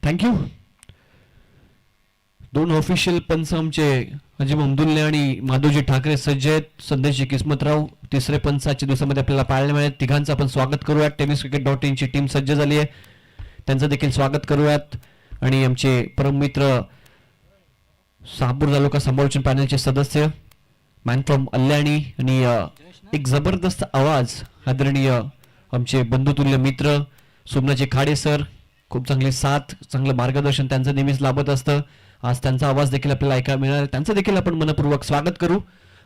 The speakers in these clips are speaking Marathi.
थँक्यू. दोन ऑफिशियल पंच आमचे अजिम अब्दुल्ले आणि माधवजी ठाकरे सज्ज आहेत. संदेशजी किस्मतराव तिसरे पंच आजच्या दिवसामध्ये आपल्याला पाहायला मिळेल. तिघांचं आपण स्वागत करूयात. tenniscricket.in ची टीम सज्ज झाली आहे, त्यांचं देखील स्वागत करूयात. आणि आमचे परममित्र शहापूर तालुका समालोचन पॅनलचे सदस्य मॅन फ्रॉम अल्याणी आणि एक जबरदस्त आवाज आदरणीय आमचे बंधुतुल्य मित्र सोमनाथजी खाडे सर. खूप चांगली साथ, चांगलं मार्गदर्शन त्यांचं नेहमीच लाभत असतं. आज त्यांचा आवाज देखील आपल्याला ऐकायला मिळणार आहे. त्यांचं देखील आपण मनपूर्वक स्वागत करू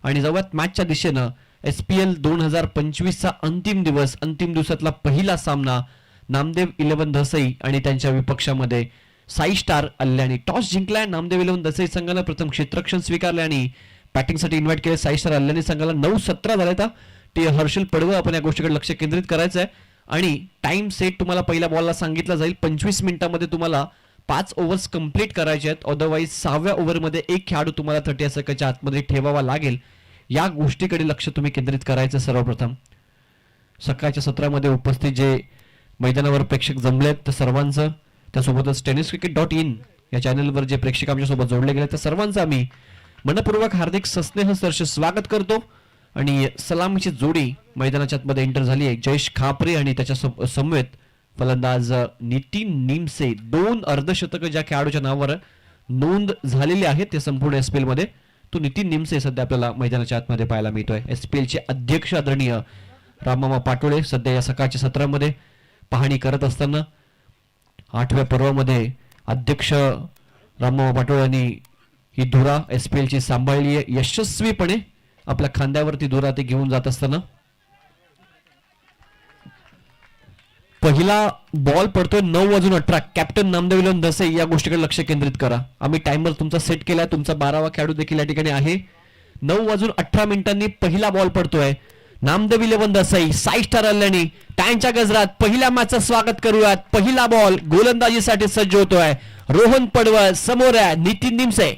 आणि जाऊयात मॅचच्या दिशेनं. SPL 2025चा अंतिम दिवस, अंतिम दिवसातला पहिला सामना नामदेव 11 धसई आणि त्यांच्या विपक्षामध्ये साई स्टार अल्याणी. टॉस जिंकलाय नामदेव 11 धसई संघानं, प्रथम क्षेत्ररक्षण स्वीकारले आणि बॅटिंगसाठी इन्व्हाइट केले साई स्टार अल्याणी संघाला. 9-17 झाले. टी हर्षल पडवळ आपण या गोष्टीकडे लक्ष केंद्रित करायचं आहे आणि टाइम सेट तुम्हाला पहिल्या बॉलला सांगितला जाईल. 25 मिनिटांमध्ये तुम्हाला 5 ओव्हर्स कंप्लीट करायचे आहेत. अदरवाईज 6व्या ओव्हरमध्ये एक खेळाडू तुम्हाला 30 सेकंडच्या आतमध्ये ठेवावा लागेल. या गोष्टीकडे लक्ष तुम्ही केंद्रित करायचं. सर्वप्रथम सकाळच्या सत्रामध्ये उपस्थित जे मैदानावर प्रेक्षक जमलेत त्या सर्वांचं, त्यासोबतच tenniscricket.in या चॅनलवर जे प्रेक्षक आमच्यासोबत जोडले गेले त्या सर्वांचं आम्ही मनपूर्वक हार्दिक सस्नेह सहर्ष स्वागत करतो. आणि सलामीची जोडी मैदानाच्या आतमध्ये एंटर झाली आहे. जयेश खापरे आणि त्याच्या समवेत फलंदाज नितीन निमसे. 2 अर्धशतक ज्या खेळाडूच्या नावावर नोंद झालेली आहे ते संपूर्ण SPL मध्ये, तो नितीन निमसे सध्या आपल्याला मैदानाच्या आतमध्ये पाहायला मिळतोय. SPL चे अध्यक्ष आदरणीय राममामा पाटोळे सध्या या सकाळच्या सत्रामध्ये पाहणी करत असताना 8व्या पर्वामध्ये अध्यक्ष राममामा पाटोळे यांनी ही धुरा SPL ची सांभाळली आहे यशस्वीपणे. आपल्या खांद्यावरती धुरा ते घेऊन जात असताना पहिला बॉल पडतोय 9:18. कॅप्टन नामदेव 11 धसई या गोष्टीकडे लक्ष केंद्रित करा. आम्ही टाइमर तुमचा सेट केलाय. तुमचा 12वा खेळाडू देखील या ठिकाणी आहे. 9:18 पहिला बॉल पडतोय. नामदेव 11 धसई साई स्टार अल्याणी टाइमच्या गजरात पहिल्या मॅचचं स्वागत करूयात. पहिला बॉल गोलंदाजीसाठी सज्ज होतोय. रोहन पडवळ समोर आहे. नितीन निमसे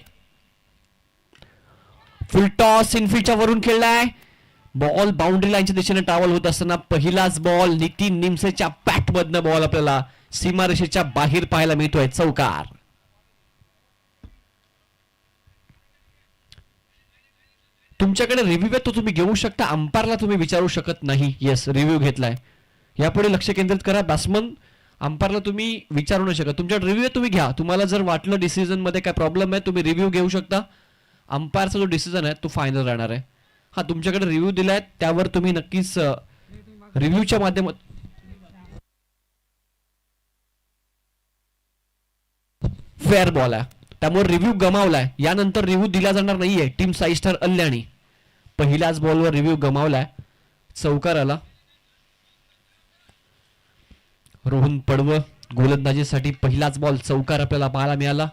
फुल टॉस इनफिल्डच्या वरून खेळलाय. बॉल बाउंड्री लाईनच्या दिशेने ट्रॅव्हल होत असताना पहिलाच बॉल नितीन निमसेच्या बॅट मधनं बॉल आपल्याला सीमारेषेच्या बाहेर पाहायला मिळतोय. चौकार. तुमच्याकडे रिव्ह्यू आहे तो तुम्ही घेऊ शकता. अंपायरला तुम्ही विचारू शकत नाही. येस, रिव्ह्यू घेतलाय. यापुढे लक्ष केंद्रित करा. बॅट्समन अंपायरला तुम्ही विचारू नाही शकत. तुमच्याकडे रिव्ह्यू तुम्ही घ्या. तुम्हाला जर वाटलं डिसिजन मध्ये काय प्रॉब्लेम आहे तुम्ही रिव्ह्यू घेऊ शकता. अंपायरचा जो डिसिजन आहे तो फायनल राहणार आहे. हा, तुमच्याकडे रिव्ह्यू दिलाय त्यावर तुम्ही नक्कीच रिव्ह्यूच्या माध्यमात फेअर बॉल आहे त्यामुळे रिव्ह्यू गमावलाय. यानंतर रिव्ह्यू दिला जाणार नाहीये. टीम साई स्टार अल्याणी पहिल्याच बॉलवर रिव्ह्यू गमावलाय. चौकार आला. रोहन पडवळ गोलंदाजीसाठी पहिलाच बॉल चौकार आपल्याला पाहायला मिळाला.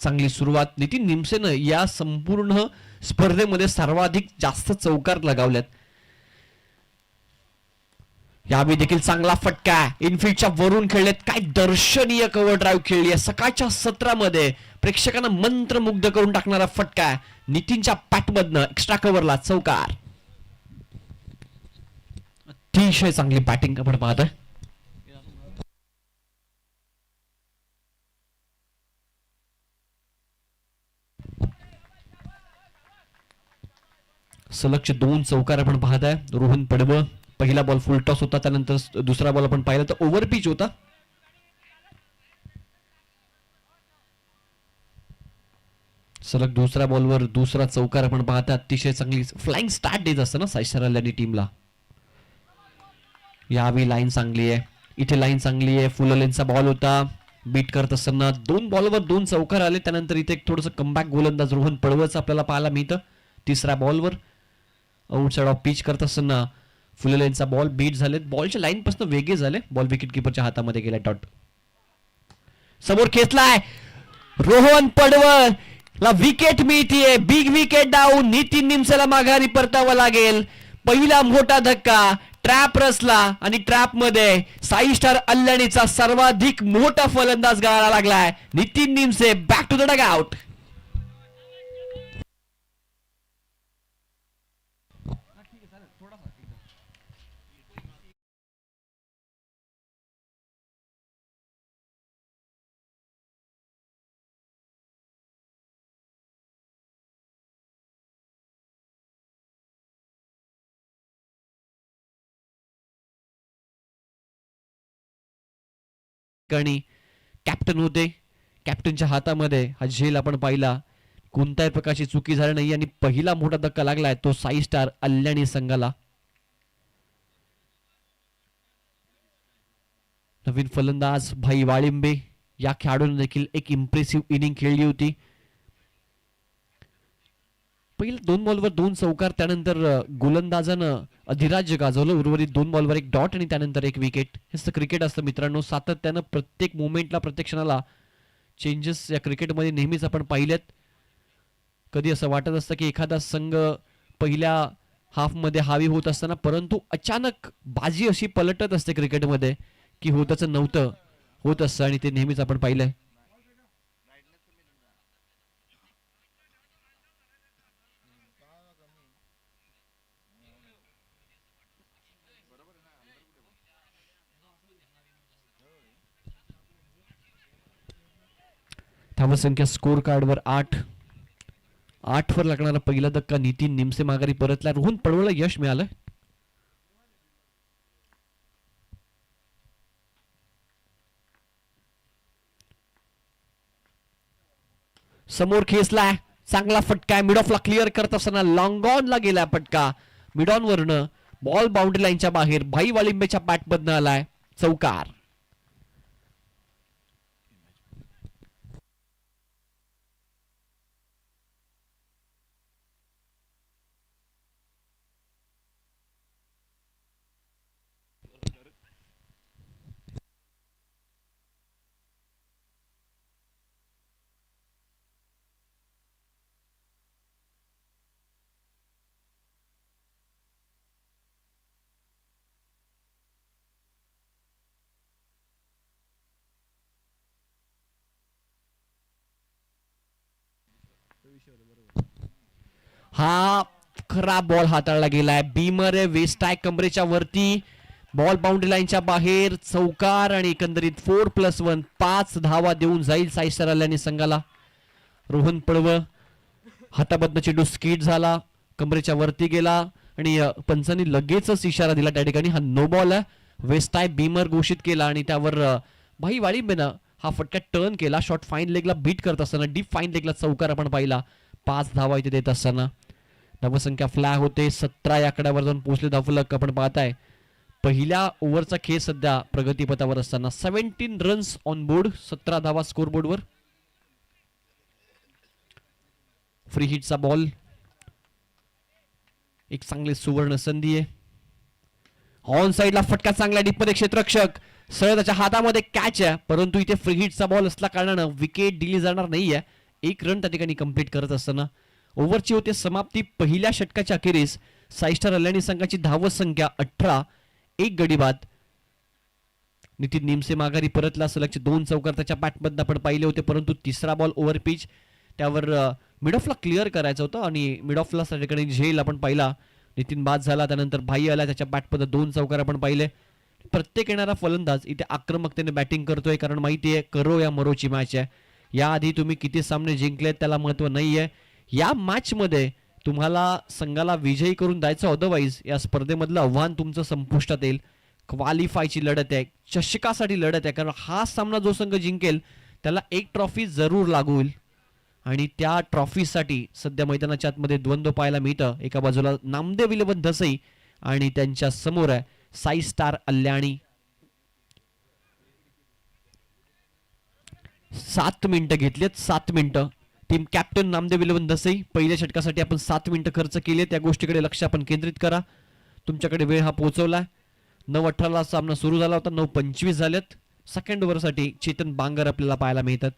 चांगली सुरुवात. नितीन निमसेनं या संपूर्ण स्पर्धेमध्ये सर्वाधिक जास्त चौकार लगावल्यात. यावेळी देखील चांगला फटका इनफिल्डच्या वरून खेळलेत. काय दर्शनीय कव्हर ड्राईव्ह खेळली आहे. सकाळच्या सत्रामध्ये प्रेक्षकांना मंत्रमुग्ध करून टाकणारा फटका नितीनच्या पॅटमधनं एक्स्ट्रा कव्हरला चौकार. अतिशय चांगली बॅटिंग आपण पाहतोय. सलगचे 2 चौकार आपण पाहताय. रोहन पडवळ पहिला बॉल फुल टॉस होता. त्यानंतर दुसरा बॉल आपण पाहिला तर ओव्हर पिच होता. सलग दुसऱ्या बॉलवर दुसरा चौकार आपण पाहता. अतिशय चांगली फ्लाइंग स्टार्ट देत असतं ना साई स्टार अल्याणी टीमला. यावेळी लाईन चांगली आहे. इथे लाईन चांगली आहे. फुल लेनचा बॉल होता. बीट करत असताना 2 बॉलवर 2 चौकार आले. त्यानंतर इथे एक थोडंसं कमबॅक गोलंदाज रोहन पडवळचं आपल्याला पाहायला मिळतं. तिसऱ्या बॉलवर आउटसाइड ऑफ पिच करत असताना फुल लेनचा बॉल बीट झाले. बॉलच्या लाईन पासून वेगळे झाले. बॉल विकेट किपरच्या हातामध्ये गेला. डॉट समोर खेचलाय. रोहन पडवळ ला विकेट मिळतीये. Big wicket down. नितीन निमसेला माघारी परतावं लागेल. पहिला मोठा धक्का ट्रॅप रचला आणि ट्रॅप मध्ये साई स्टार अल्याणीचा सर्वाधिक मोठा फलंदाज गळायला लागलाय. Nitin Nimse back to the dugout. ठिकाणी कॅप्टन होते. कॅप्टनच्या हातामध्ये हा झेल आपण पाहिला. कोणत्याही प्रकारची चुकी झाली नाही आणि पहिला मोठा धक्का लागलाय तो साई स्टार अल्याणी संघाला. नवीन फलंदाज भाई वाळिंबे या खेळाडूने देखील एक इम्प्रेसिव्ह इनिंग खेळली होती. पहिल्या 2 बॉलवर 2 चौकार, त्यानंतर गोलंदाजानं अधिराज्य गाजवलं. उर्वरित 2 बॉलवर 1 डॉट आणि त्यानंतर 1 विकेट. हेच क्रिकेट असतं मित्रांनो. सातत्यानं प्रत्येक मोमेंटला प्रत्येक क्षणाला चेंजेस या क्रिकेटमध्ये नेहमीच आपण पाहिलेत. कधी असं वाटत असतं की एखादा संघ पहिल्या हाफमध्ये हावी होत असताना, परंतु अचानक बाजी अशी पलटत असते क्रिकेटमध्ये की होतच नव्हतं होत असतं आणि ते नेहमीच आपण पाहिलंय. धावसंख्या स्कोर कार्डवर 8 वर लागणारा पहिला धक्का. नितीन निमसे माघारी परतला. रोहन पडवळला यश मिळालं. समोर खेचलाय, चांगला फटका. मिड ऑफला क्लिअर करत असताना लॉंग ऑन ला गेला फटका. मिड ऑन वरनं बॉल बाउंड्री लाईनच्या बाहेर. भाई वाळिंबेच्या बॅटमधनं आलाय चौकार. हा खराब बॉल हाताळला गेलाय. बीमर आहे, वेस्ट आहे कमरेच्या वरती. बॉल बाउंड्री लाईनच्या बाहेर. चौकार आणि एकंदरीत 4+1 5 धावा देऊन जाईल साई स्टार अल्याणी संघाला. रोहन पडवळ हाताबद्दल चेंडू स्किट झाला, कमरेच्या वरती गेला आणि पंचांनी लगेचच इशारा दिला त्या ठिकाणी हा नो बॉल आहे. वेस्ट आहे बीमर घोषित केला आणि त्यावर भाई वाळिंबेनं हा फटका टर्न केला. शॉर्ट फाईन लेगला बीट करत असताना डीप फाईन लेगला चौकार आपण पाहिला. 5 धावा इथे देत असताना धावसंख्या फ्लॅग होते. 17 या आकड्यावर जाऊन पोहोचले धावफलक आपण पाहताय. पहिल्या ओव्हरचा खेळ सध्या प्रगतीपथावर असताना 17 रन्स ऑन बोर्ड, 17 धावा स्कोर बोर्डवर. फ्री हिटचा बॉल, एक चांगली सुवर्ण संधी आहे. ऑन साइडला फटका चांगला डीपमध्ये क्षेत्ररक्षक सरळ त्याच्या हातामध्ये कॅच आहे, परंतु इथे फ्री हिटचा बॉल असल्या कारणानं विकेट दिली जाणार नाहीये. 1 रन त्या ठिकाणी कंप्लीट करत असताना ओव्हरची होते समाप्ती. पहिल्या षटकाच्या अखेरीस साई स्टार अल्याणी संघाची धावसंख्या 18, 1 गडी बाद. नितीन निमसे माघारी परतला. सलगचे 2 चौकार त्याच्या बॅटमधून आपण पाहिले होते, परंतु तिसरा बॉल ओव्हर पिच त्यावर मिड ऑफला क्लिअर करायचं होतं आणि मिड ऑफला त्या ठिकाणी झेल आपण पाहिला. नितीन बाद झाला, त्यानंतर भाई आला, त्याच्या बॅटमध्ये 2 चौकार आपण पाहिले. प्रत्येक येणारा फलंदाज इथे आक्रमकतेने बॅटिंग करतोय, कारण माहिती आहे करो या मरोची मॅच आहे. याआधी तुम्ही किती सामने जिंकलेत त्याला महत्व नाहीये. या मॅच मध्ये तुम्हाला संघाला विजयी करून द्यायचं, अदरवाईज या स्पर्धेमधलं आव्हान तुमचं संपुष्टात येईल. क्वालिफायची लढत आहे, चषकासाठी लढत आहे, कारण हा सामना जो संघ जिंकेल त्याला 1 ट्रॉफी जरूर लागू होईल आणि त्या ट्रॉफीसाठी सध्या मैदानाच्या आतमध्ये द्वंद्व पाहायला मिळतं. एका बाजूला नामदेव 11 धसई आणि त्यांच्या समोर आहे साई स्टार अल्याणी. 7 मिनिटं घेतलेत, 7 मिनिटं. टीम कॅप्टन नामदेव 11 धसई, पहिल्या षटकासाठी आपण 7 मिनिटं खर्च केले. त्या गोष्टीकडे लक्ष आपण केंद्रित करा. तुमच्याकडे वेळ हा पोहोचवलाय. 9:18 ला सामना सुरू झाला होता, 9:25 झालेत. सेकंड ओव्हरसाठी चेतन बांगर आपल्याला पाहायला मिळतात.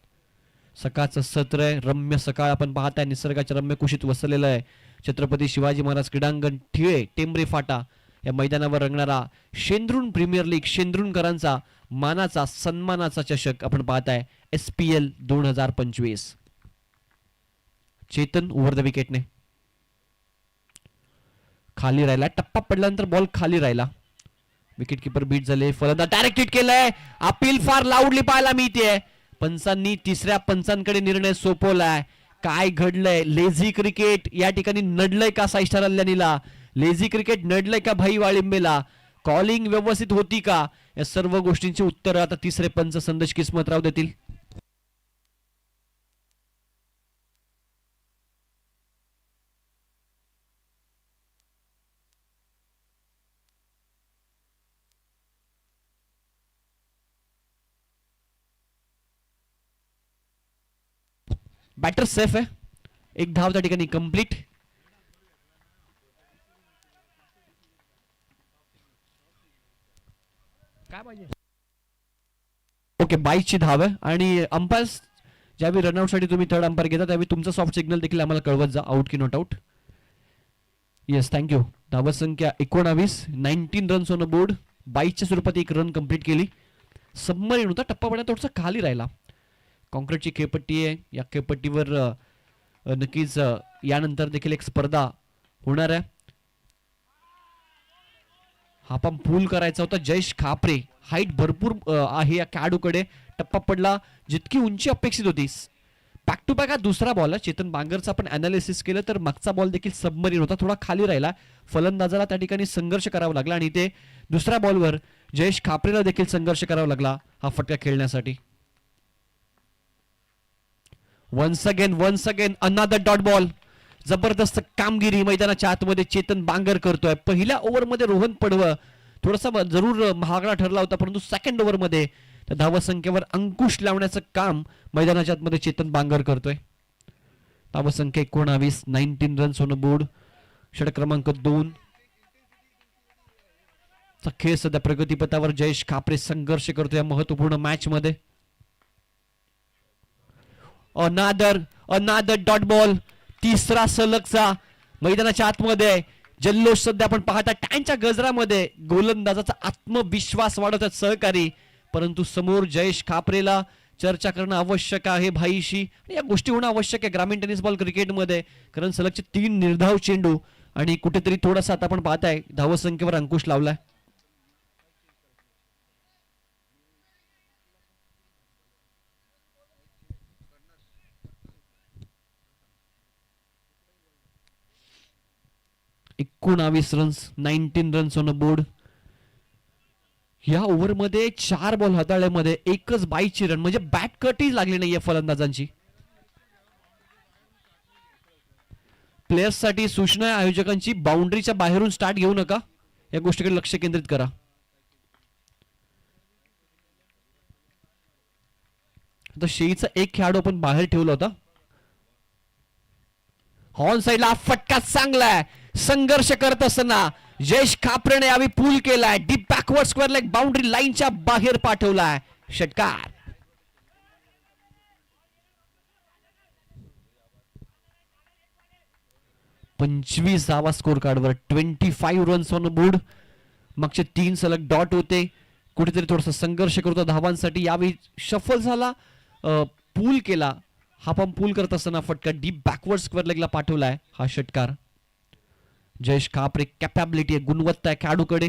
सकाळचं सत्र आहे, रम्य सकाळ आपण पाहताय. निसर्गाच्या रम्य कुशीत वसलेलं आहे छत्रपती शिवाजी महाराज क्रीडांगण, ठिळे टेंबरे फाटा या मैदानावर रंगणारा शेंद्रुन प्रीमियर लीग, शेंद्रुनकरांचा मानाचा सन्मानाचा चषक आपण पाहताय. SPL 2025. चेतन ओव्हर द विकेटने खाली राहिला. टप्पा पडल्यानंतर बॉल खाली राहिला. विकेट किपर बीट झाले. फलंदाज डायरेक्ट हिट केलंय. अपील फार लाऊडली पाहायला मिळते. पंचांनी तिसऱ्या पंचांकडे निर्णय सोपवलाय. काय घडलंय? लेझी क्रिकेट या ठिकाणी नडलंय का साई स्टार अल्यानीला? लेझी क्रिकेट नडलंय का भाई वाळिंबेला? कॉलिंग व्यवस्थित होती का? या सर्व गोष्टींची उत्तरं आता तिसरे पंच संदेश किस्मतराव देतील. बॅटर सेफ आहे. एक धाव त्या ठिकाणी कंप्लीट. काय पाहिजे ओके 22ची धाव आहे आणि अंपायर ज्यावेळी रनआउट साठी तुम्ही थर्ड अंपायर घेता त्यावेळी तुमचा सॉफ्ट सिग्नल देखील आम्हाला कळवत जा आउट की नॉट आउट. Yes thank you. धावत संख्या 19 19 रन्स ऑन बोर्ड. 22च्या स्वरूपात एक रन कंप्लीट केली. सबमरीन होता टप्पा पडा थोडासा खाली राहिला. कॉन्क्रीटची खेळपट्टी आहे. या खेळपट्टीवर नक्कीच यानंतर देखील एक स्पर्धा होणार आहे. हा पण पूल करायचा होता. जयेश खापरे हाईट भरपूर आहे या खेळाडूकडे. टप्पा पडला जितकी उंची अपेक्षित होती. बॅक टू बॅक हा दुसरा बॉल आहे. चेतन बांगरचा आपण अनालिसिस केलं तर मागचा बॉल देखील सबमरीन होता. थोडा खाली राहिला. फलंदाजाला त्या ठिकाणी संघर्ष करावा लागला आणि ते दुसऱ्या बॉलवर जयेश खापरेला देखील संघर्ष करावा लागला हा फटका खेळण्यासाठी. Once again another dot ball. जबरदस्त कामगिरी मैदानाच्या आतमध्ये चेतन बांगर करतोय. पहिल्या ओव्हरमध्ये रोहन पडवळ थोडासा जरूर महागडा ठरला होता परंतु सेकंड ओव्हरमध्ये त्या धावसंख्येवर अंकुश लावण्याचं काम मैदानाच्या आतमध्ये चेतन बांगर करतोय. धावसंख्या 19 19 रन्स ऑन बोर्ड. षटक क्रमांक 2 चा खेळ सध्या प्रगतीपथावर. जयेश खापरे संघर्ष करतोय या महत्वपूर्ण मॅच मध्ये. अनादर डॉट बॉल. तिसरा सलगचा मैदानाच्या आतमध्ये जल्लोष सध्या आपण पाहता. टँच्या गजरामध्ये गोलंदाजाचा आत्मविश्वास वाढवतात सहकारी परंतु समोर जयेश खापरेला चर्चा करणं आवश्यक आहे भाईशी. या गोष्टी होणं आवश्यक आहे ग्रामीण टेनिस बॉल क्रिकेटमध्ये कारण सलगचे 3 निर्धाव चेंडू आणि कुठेतरी थोडासा आता आपण पाहताय धावसंख्येवर अंकुश लावलाय. Runs 19 runs on board. या ओव्हरमध्ये 4 बॉल हाताळल्यामध्ये एकच 22ची रन म्हणजे बॅट कटही लागली नाहीये फलंदाजांची. प्लेयर्ससाठी सूचना आहे आयोजकांची बाउंड्रीच्या बाहेरून स्टार्ट घेऊ नका. या गोष्टीकडे लक्ष केंद्रित करा. आता शेईचा एक खेळाडू आपण बाहेर ठेवला होता. हॉर्न साइडला फटका चांगलाय. संघर्ष करत असताना जयेश खापरेने यावेळी पूल केलाय. Deep backward square leg boundary लाईनच्या बाहेर पाठवलाय. षटकार. पंचवीस धावा स्कोर कार्डवर. 25 रन्स ऑन बोर्ड. मागचे 3 सलग डॉट होते. कुठेतरी थोडासा संघर्ष करतो धावांसाठी. यावेळी शफल झाला. पूल केला. हा पण पूल करत असताना फटका डीप बॅकवर्ड स्क्वेअर लेगला पाठवलाय हा षटकार. जयेश खापरे कॅपॅबिलिटी आहे गुणवत्ता आहे खेळाडूकडे.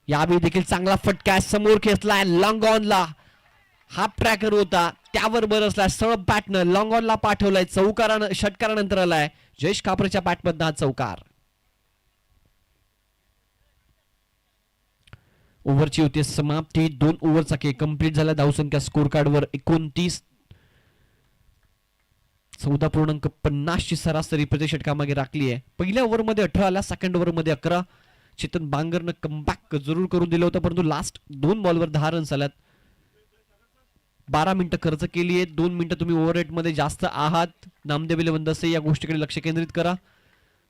यावेळी देखील चांगला फटका समोर खेचलाय. लॉंग ऑनला हाफ ट्रॅकर होता त्यावर बरसलाय. सरळ बॅटनं लॉंग ऑनला पाठवलाय. चौकारानं षटकारानंतर आलाय जयेश खापरेच्या बॅटमधनं हा चौकार. ओव्हरची होती समाप्ती. 2 ओव्हरचा खेळ कंप्लीट झाला. धावसंख्या स्कोर कार्डवर 29. 14.50 ची सरासरी प्रति षटकामागे राखली आहे. पहिल्या ओव्हरमध्ये 18 सेकंड ओव्हरमध्ये 11. चेतन बांगरनं कमबॅक जरूर करून दिलं होतं परंतु लास्ट 2 बॉलवर 10 रन्स आल्यात. 12 मिनिटं खर्च केली आहे. 2 मिनिटं तुम्ही ओव्हर रेट मध्ये जास्त आहात. नामदेव इलेव्हन या गोष्टीकडे लक्ष केंद्रित करा.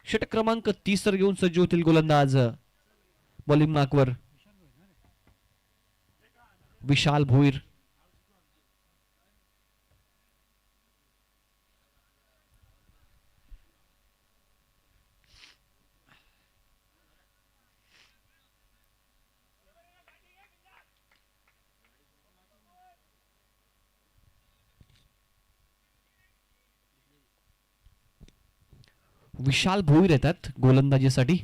षटक क्रमांक 30 वर घेऊन सज्ज होतील गोलंदाज. बॉलिंग मार्कवर विशाल भोईर. विशाल भोईर येतात गोलंदाजीसाठी.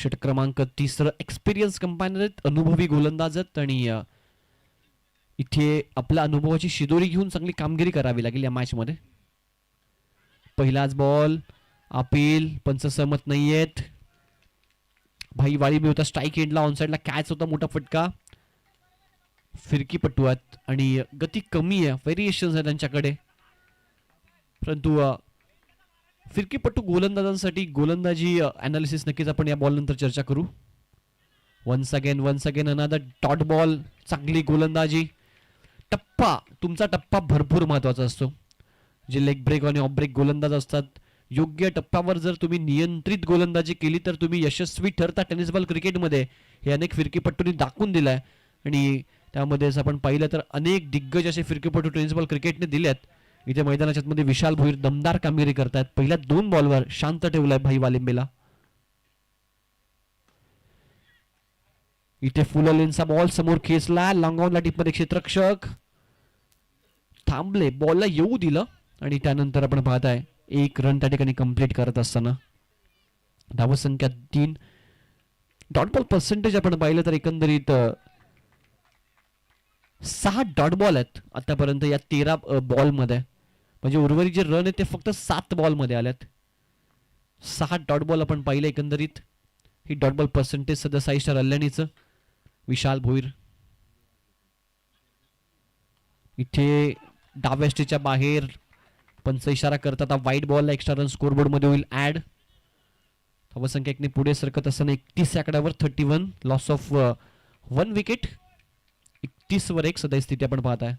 षटक क्रमांक 3 एक्सपिरियन्स कंपायनर आहेत, अनुभवी गोलंदाज आहेत आणि इथे आपल्या अनुभवाची शिदोरी घेऊन चांगली कामगिरी करावी लागेल या मॅच मध्ये. पहिलाच बॉल अपील, पंच सहमत नाहीयेत. भाई वाळी मी होता स्ट्राईक एंडला, ऑन साइडला कॅच होता, मोठा फटका. फिरकीपटू आहेत आणि गती कमी आहे, व्हेरिएशन्स आहे त्यांच्याकडे, परंतु फिरकीपटू गोलंदाजांसाठी गोलंदाजी अनालिसिस नक्कीच आपण या बॉल नंतर चर्चा करू. Once again another dot ball. चांगली गोलंदाजी. टप्पा, तुमचा टप्पा भरपूर महत्वाचा असतो. जे लेग ब्रेक आणि ऑफ ब्रेक गोलंदाज असतात, योग्य टप्प्यावर जर तुम्ही नियंत्रित गोलंदाजी केली तर तुम्ही यशस्वी ठरता टेनिस बॉल क्रिकेटमध्ये. हे अनेक फिरकीपटूंनी दाखवून दिलंय आणि त्यामध्ये आपण पाहिलं तर अनेक दिग्गज असे फिरकीपटू टेनिस बॉल क्रिकेटने दिलेत. इथे मैदानाच्या मध्ये विशाल भोईर दमदार कामगिरी करतायत. पहिल्या 2 बॉलवर शांत ठेवलाय भाई वालिंबेला. इथे फुल लेनचा बॉल समोर खेचला, लॉंग ऑनला टिपमध्ये क्षेत्ररक्षक थांबले, बॉलला येऊ दिलं आणि त्यानंतर आपण पाहताय 1 रन त्या ठिकाणी कंप्लीट करत असताना धावसंख्या 3. डॉट बॉल पर्सेंटेज आपण पाहिलं तर एकंदरीत 6 डॉट बॉल आहेत आतापर्यंत या 13 बॉल मध्ये. म्हणजे उर्वरित जे रन आहेत ते फक्त 7 बॉल मध्ये आल्यात. 6 डॉट बॉल आपण पाहिलं एकंदरीत. ही डॉट बॉल पर्सेंटेज सध्या 6 स्टार अल्यानीचं. विशाल भोईर इथे डाव्या स्टेच्या बाहेर, पंच इशारा करतात वाईट बॉलला एक्स्ट्रा रन स्कोरबोर्ड मध्ये होईल ऍड. धावसंख्या 1 ने पुढे सरकत असताना 31 आकड्यावर 31, लॉस ऑफ 1 विकेट. 31 वर 1 सध्या स्थिती आपण पाहताय.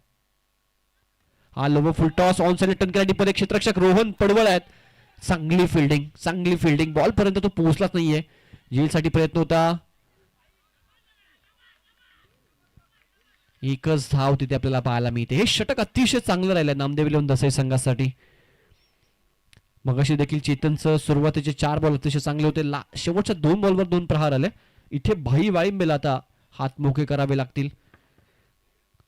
हा lower full toss, on side turn केला, डीपर एक क्षेत्ररक्षक रोहन पडवळ आहेत. चांगली फिल्डिंग, बॉल पर्यंत तो पोहोचलाच नाहीये. झेलसाठी प्रयत्न होता. एकच धाव तिथे आपल्याला पाहायला मिळते. हे षटक अतिशय चांगलं राहिलं नामदेव इलेव्हन दसई संघासाठी. मगाशी देखील चेतनचं सुरुवातीचे 4 बॉल अतिशय चांगले होते. शेवटच्या 2 बॉलवर 2 प्रहार आले. इथे भाई वाळिंबेला आता हात मोकळे करावे लागतील.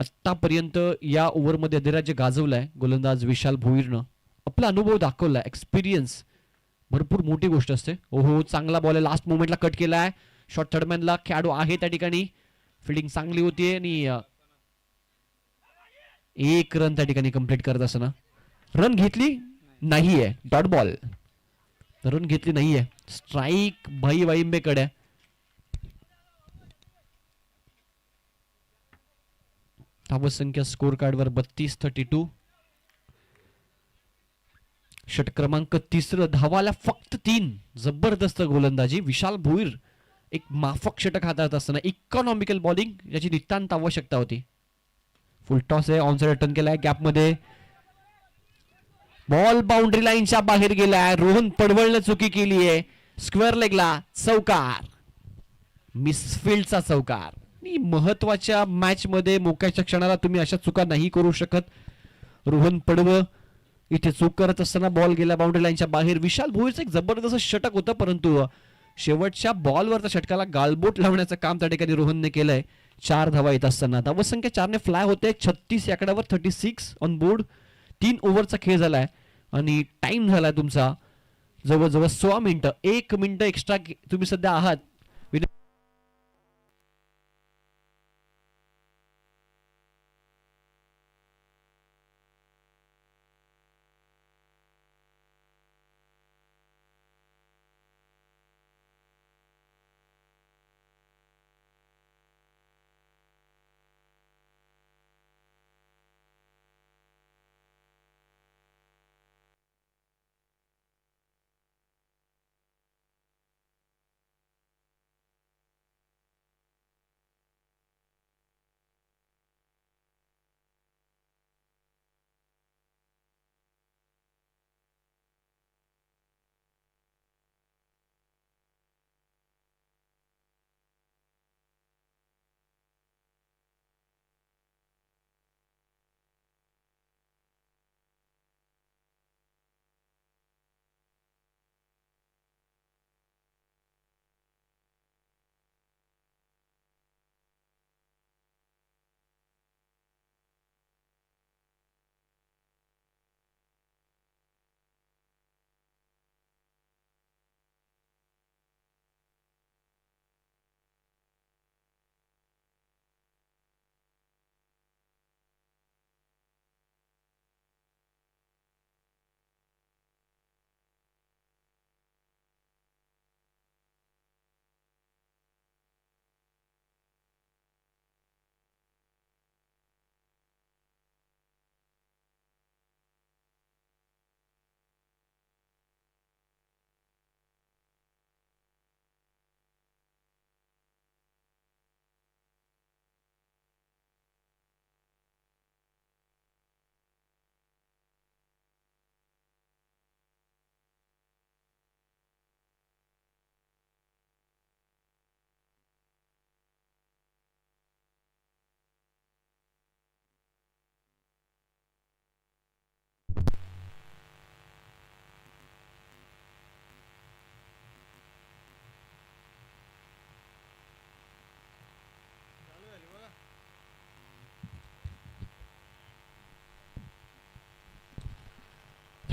आतापर्यंत या ओव्हरमध्ये अधिराज्य गाजवलाय गोलंदाज विशाल भोईरनं. आपला अनुभव दाखवलाय, एक्सपिरियन्स भरपूर मोठी गोष्ट असते. ओहो, चांगला बॉल आहे, लास्ट मोमेंटला कट केलाय. शॉर्ट थर्डमॅनला खेळाडू आहे त्या ठिकाणी. फिल्डिंग चांगली होती आणि 1 रन त्या ठिकाणी कंप्लीट करत असताना रन घेतली नाहीये. डॉट बॉल, रन घेतली नाहीये. स्ट्राईक भाई वाळिंबेकडे. धावसंख्या स्कोर कार्डवर 32-32. षटक क्रमांक 3, धावाला फक्त 3. जबरदस्त गोलंदाजी. विशाल भोईर एक माफक षटक हाताळत असताना इकॉनॉमिकल बॉलिंग याची नितांत आवश्यकता होती. फुल टॉस आहे, ऑन साइड टर्न केलाय, गॅप मध्ये बॉल बाउंड्री लाईनच्या बाहेर गेलाय. रोहन पडवळने चुकी केली आहे. स्क्वेअर लेगला चौकार, मिसफिल्डचा चौकार. महत्वाच्या मॅच मध्ये मोक्याच्या क्षणाला तुम्ही अशा चुका नाही करू शकत. रोहन पडवळ इथे चूक करत असताना बॉल गेला बाउंड्री लाईनच्या बाहेर. विशाल भोईरचं एक जबरदस्त षटक होतं, परंतु शेवटच्या बॉलवर त्या षटकाला गालबोट लावण्याचं काम त्या ठिकाणी रोहनने केलंय. 4 धावा येत असताना धावसंख्या 4 ने फ्लाय होते. 36 आकड्यावर 36 ऑन बोर्ड. 3 ओव्हरचा खेळ झालाय आणि टाइम झालाय तुमचा जवळजवळ 16 मिनिटं. 1 मिनिट एक्स्ट्रा तुम्ही सध्या आहात.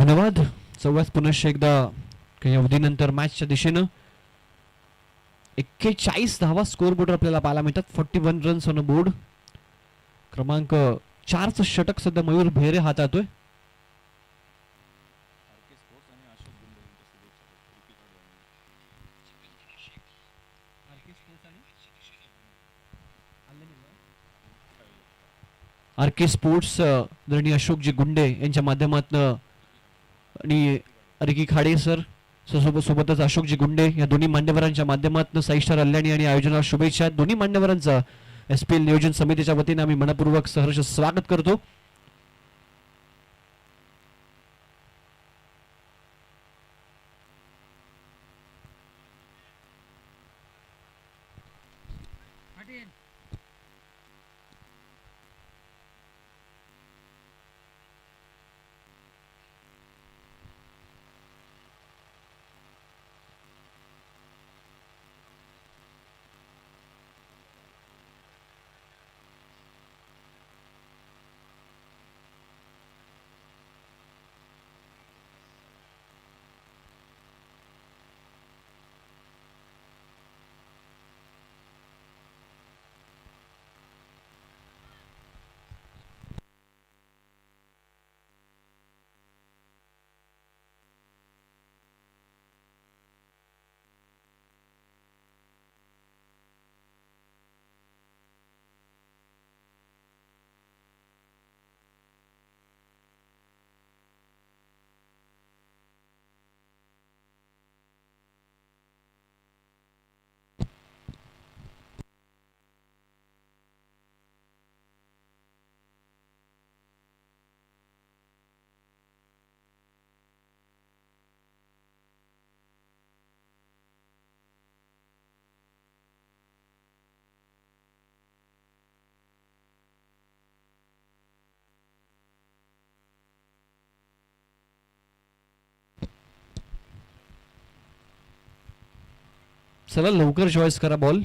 धन्यवाद. चौव्यास पुनश्च एकदा काही अवधीनंतर मॅचच्या दिशेनं 41 धावा स्कोर बोर्ड आपल्याला पाहायला मिळतात. 41 रन्स ऑन बोर्ड. क्रमांक 4चं षटक सध्या मयूर भेरे हाताळतोय. आरके स्पोर्ट्स दरणी अशोकजी गुंडे यांच्या माध्यमातून आणि रिकी खाडे सर सोबतच अशोकजी गुंडे या दोन्ही मान्यवरांच्या माध्यमातून साईस्टार अल्याणी आणि आयोजनाला शुभेच्छा. दोन्ही मान्यवरांचा SPL नियोजन समितीच्या वतीने आम्ही मनपूर्वक सहर्ष स्वागत करतो. चला लवकर चॉईस करा बॉल.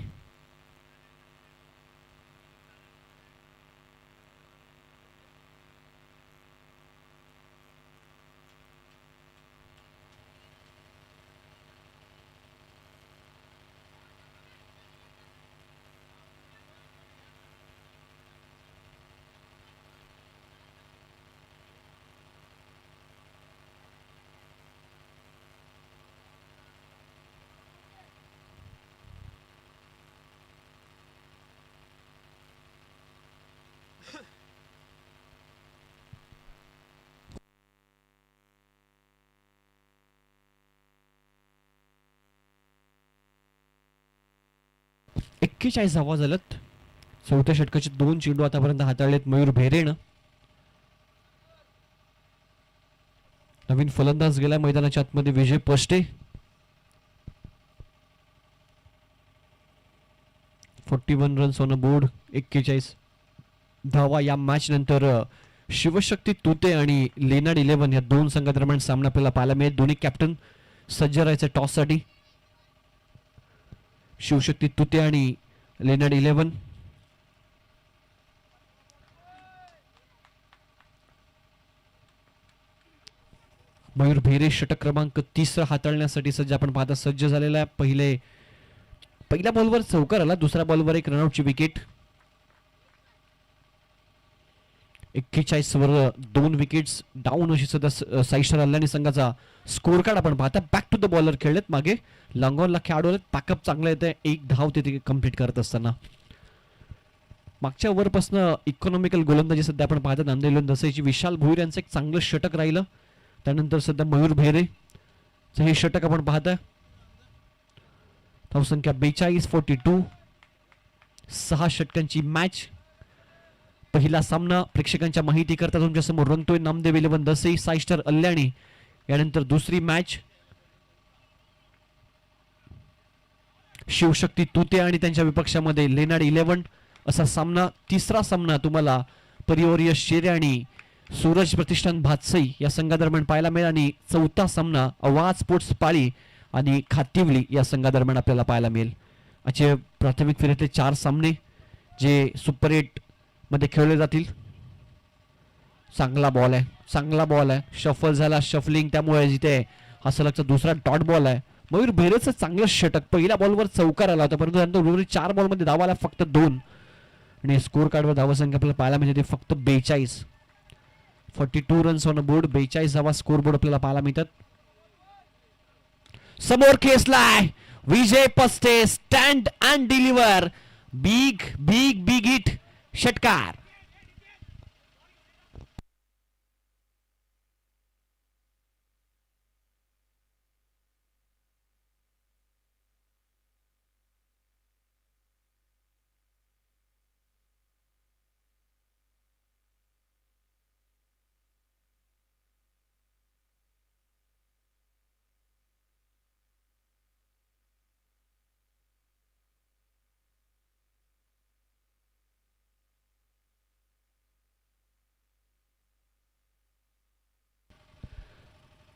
धावा झाल्यात. चौथ्या षटकाचे 2 चेंडू आतापर्यंत हाताळलेत मयूर भेरेनं. नवीन फलंदाज गेलाय मैदानाच्या आतमध्ये विजय पष्टे. 41 रन्स ऑन बोर्ड. 41 धावा या मॅच नंतर शिवशक्ती तुते आणि लेनाड 11 या दोन संघादरम्यान सामना आपल्याला पाहायला मिळेल. दोन्ही कॅप्टन सज्ज राहायचे टॉस साठी. शिवशक्ती तुते आणि लेनाड 11. मयूर भेरे षटक क्रमांक 30 हाताळण्यासाठी सज्ज आपण पाहता सज्ज झालेला आहे. पहिल्या बॉलवर चौकार आला. दुसऱ्या बॉलवर एक रनआउटची विकेट. 41 वर 2 विकेट्स डाऊन अशी सध्या साईस्टार अल्याणी संघाचा स्कोर कार्ड आपण पाहता. बॅक टू द बॉलर खेळलेत. मागे लॉंगॉनला खेळाडू आहेत. पॅकअप चांगलं येते. एक धाव तिथे कंप्लीट करत असताना मागच्या ओव्हरपासून इकॉनॉमिकल गोलंदाजी सध्या आपण पाहतात. नांदेड दसईची विशाल भोईर यांचं एक चांगलं षटक राहिलं. त्यानंतर सध्या मयूर भेरे हे षटक आपण पाहता. धावसंख्या 42. 42. 6 षटकांची मॅच. पहिला सामना प्रेक्षकांच्या माहिती करता तुमच्या समोर रंगतोय. नामदेव 11 दसई साईस्टार अल्याणी. यानंतर दुसरी मॅच शिवशक्ती तुते आणि त्यांच्या विपक्षामध्ये लेनाड 11 असा सामना. तिसरा सामना तुम्हाला परिवारीय शेरे आणि सूरज प्रतिष्ठान भातसई या संघादरम्यान पाहायला मिळेल. आणि चौथा सामना आवाज स्पोर्ट्स पाळी आणि खातिवली या संघादरम्यान आपल्याला पाहायला मिळेल. असे प्राथमिक फेरीतले 4 सामने जे सुपर 8 मध्ये खेळले जातील. चांगला बॉल आहे, चांगला बॉल आहे. शफल झाला, शफलिंग, त्यामुळे जिथे हा सलगचा दुसरा डॉट बॉल आहे. मयूर भैरवचं चांगलं षटक. पहिल्या बॉलवर चौकार आला होता, परंतु त्यानंतर उर्वरित 4 बॉलमध्ये धावा आला फक्त 2. आणि स्कोर कार्डवर धावसंख्या आपल्याला पाहायला मिळते फक्त 42. 42 रन्स ऑन बोर्ड, 42 धावा स्कोर बोर्ड आपल्याला पाहायला मिळतात. समोर खेचलाय Vijay Paste, stand and deliver. Big big big hit, षटकार.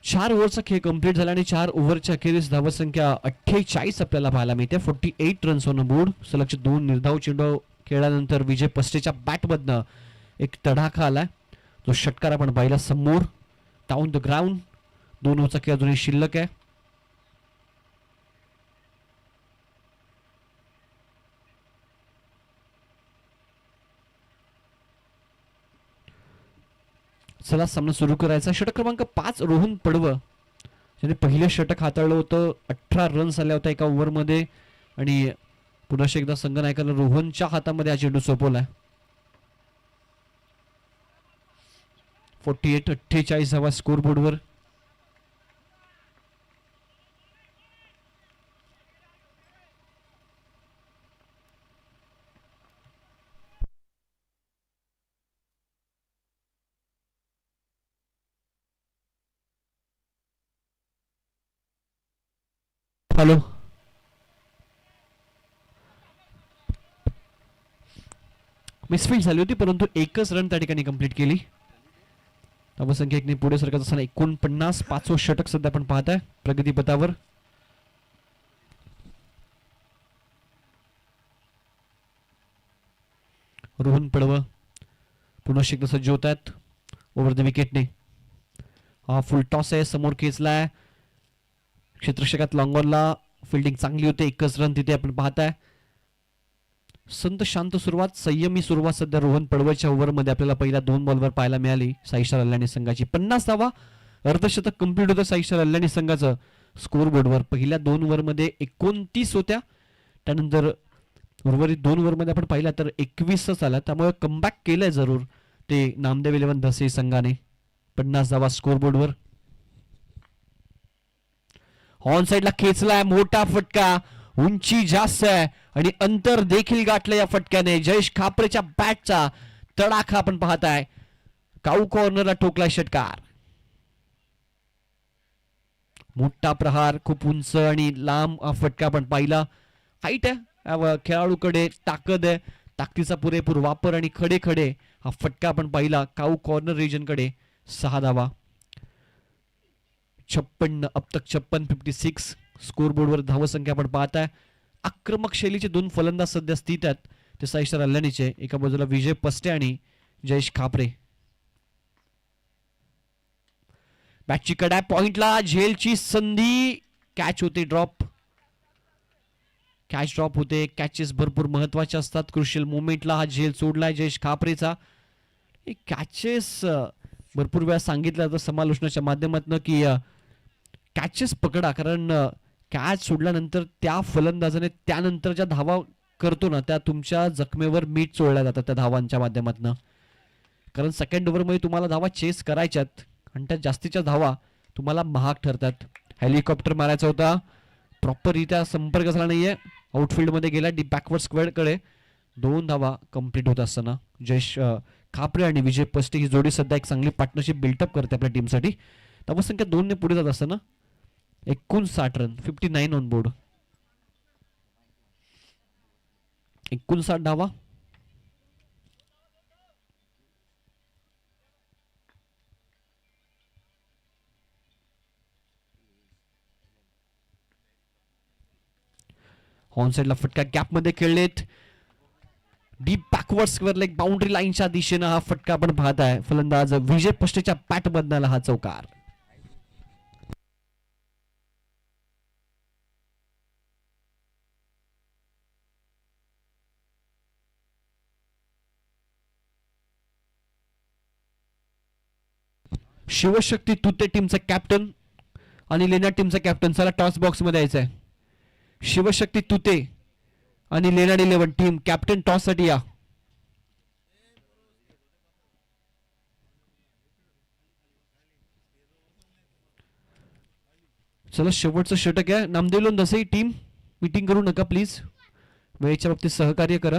चार ओव्हरचा खेळ कंप्लीट झाला आणि 4 ओव्हरच्या अखेरीस धावसंख्या 48 आपल्याला पाहायला मिळते. 48 रन्स ऑन बोर्ड. सलगचे 2 निर्धाव चेंडू खेळल्यानंतर विजय पस्टेच्या बॅटमधनं एक तडाखा आलाय. जो षटकार आपण पाहिला समोर डाऊन द ग्राउंड. 2 ओव्हरचा खेळ अजूनही शिल्लक आहे. चला सामना सुरू करायचा. षटक क्रमांक 5 रोहन पडव, ज्याने पहिलं षटक हाताळलं होतं. 18 रन्स आल्या होत्या एका ओव्हरमध्ये आणि पुन्हा एकदा संघनायकानं रोहनच्या हातामध्ये हा चेंडू सोपवलाय. 48 धावा स्कोर बोर्डवर. हॅलो, मिसफील्ड झाली होती, परंतु एकच रन त्या ठिकाणी कंप्लीट केली. धावसंख्या 1ने पुढे सरकत असताना 49. 5वं षटक सध्या आपण पाहताय प्रगतीपथावर. रोहन पडव पुन्हा एकदा सज्ज होत आहेत ओव्हर द विकेटने. हा फुल टॉस आहे, समोर खेचलाय क्षेत्ररक्षकात. लॉंगॉनला फिल्डिंग चांगली होते. एकच रन तिथे आपण पाहताय. संत शांत सुरुवात, संयमी सुरुवात सध्या रोहन पडवळच्या ओव्हरमध्ये आपल्याला पहिल्या 2 बॉलवर पाहायला मिळाली साईशा अल्लानी संघाची. 50 धावा, अर्धशतक कंप्लीट होतं साईशा अल्लानी संघाचं स्कोर बोर्डवर. पहिल्या 2 ओव्हरमध्ये 29 होत्या, त्यानंतर उर्वरित 2 ओव्हरमध्ये आपण पाहिला तर 21च आला. त्यामुळे कमबॅक केलंय जरूर ते नामदेव 11 धसे संघाने. 50 धावा स्कोर बोर्डवर. ऑन साइडला खेचलाय, मोठा फटका, उंची जास्त आहे आणि अंतर देखील गाठलं या फटक्याने. जयेश खापरेच्या बॅटचा तडाखा आपण पाहताय. काऊ कॉर्नरला ठोकलाय षटकार. मोठा प्रहार, खूप उंच आणि लांब हा फटका आपण पाहिला. हाईट आहे खेळाडूकडे, ताकद आहे, ताकदीचा पुरेपूर वापर आणि खडे खडे हा फटका आपण पाहिला काऊ कॉर्नर रिजन कडे. 6 धावा. 56 अब तक 56. 56 स्कोर बोर्डवर धावसंख्या आपण पाहताय. आक्रमक शैलीचे 2 फलंदाज सध्या स्थित आहेत, ते साईशा अल्लानीचे. एका बाजूला विजय पस्टे आणि जयेश खापरे. बॅटची कडा, पॉइंटला झेलची संधी, कॅच होते, ड्रॉप. कॅच ड्रॉप होते. कॅचेस भरपूर महत्वाचे असतात. क्रुशियल मोमेंटला हा झेल सोडलाय जयेश खापरेचा. कॅचेस भरपूर वेळा सांगितलं जातं समालोचनाच्या माध्यमातून की कॅचेस पकडा, कारण कॅच सोडल्यानंतर त्या फलंदाजाने त्यानंतर ज्या धावा करतो ना, त्या तुमच्या जखमेवर मीठ चोळल्या जातात त्या धावांच्या माध्यमातून. कारण सेकंड ओव्हरमध्ये तुम्हाला धावा चेस करायच्यात आणि त्या जास्तीच्या धावा तुम्हाला महाग ठरतात. हेलिकॉप्टर मारायचा होता, प्रॉपररित्या संपर्क झाला नाहीये. आउटफील्डमध्ये गेला डीप बॅकवर्ड स्क्वेअरकडे. 2 धावा कंप्लीट होत असताना जयेश खापरे आणि विजय पस्टे ही जोडी सध्या एक चांगली पार्टनरशिप बिल्टअप करते आपल्या टीमसाठी. धावसंख्या 2 ने पुढे जात असताना 59 रन, 59 ऑन बोर्ड. 59 धावा. ऑन साइडला फटका गॅप मध्ये खेळलेत. Deep backward square leg boundary लाईनच्या दिशेनं हा फटका आपण पाहत आहे. फलंदाज विजय पष्टेच्या पॅट मधला हा चौकार. शिवशक्ती तुते टीमचा कॅप्टन आणि लेना टीमचा कॅप्टन चला टॉस बॉक्स मध्ये यायचं आहे. शिवशक्ती तुते आणि लेनाड 11 टीम कॅप्टन टॉस साठी या. चला शेवटचं षटक आहे. नामदेव दसई टीम मीटिंग करू नका प्लीज, वेळेच्या बाबतीत सहकार्य करा.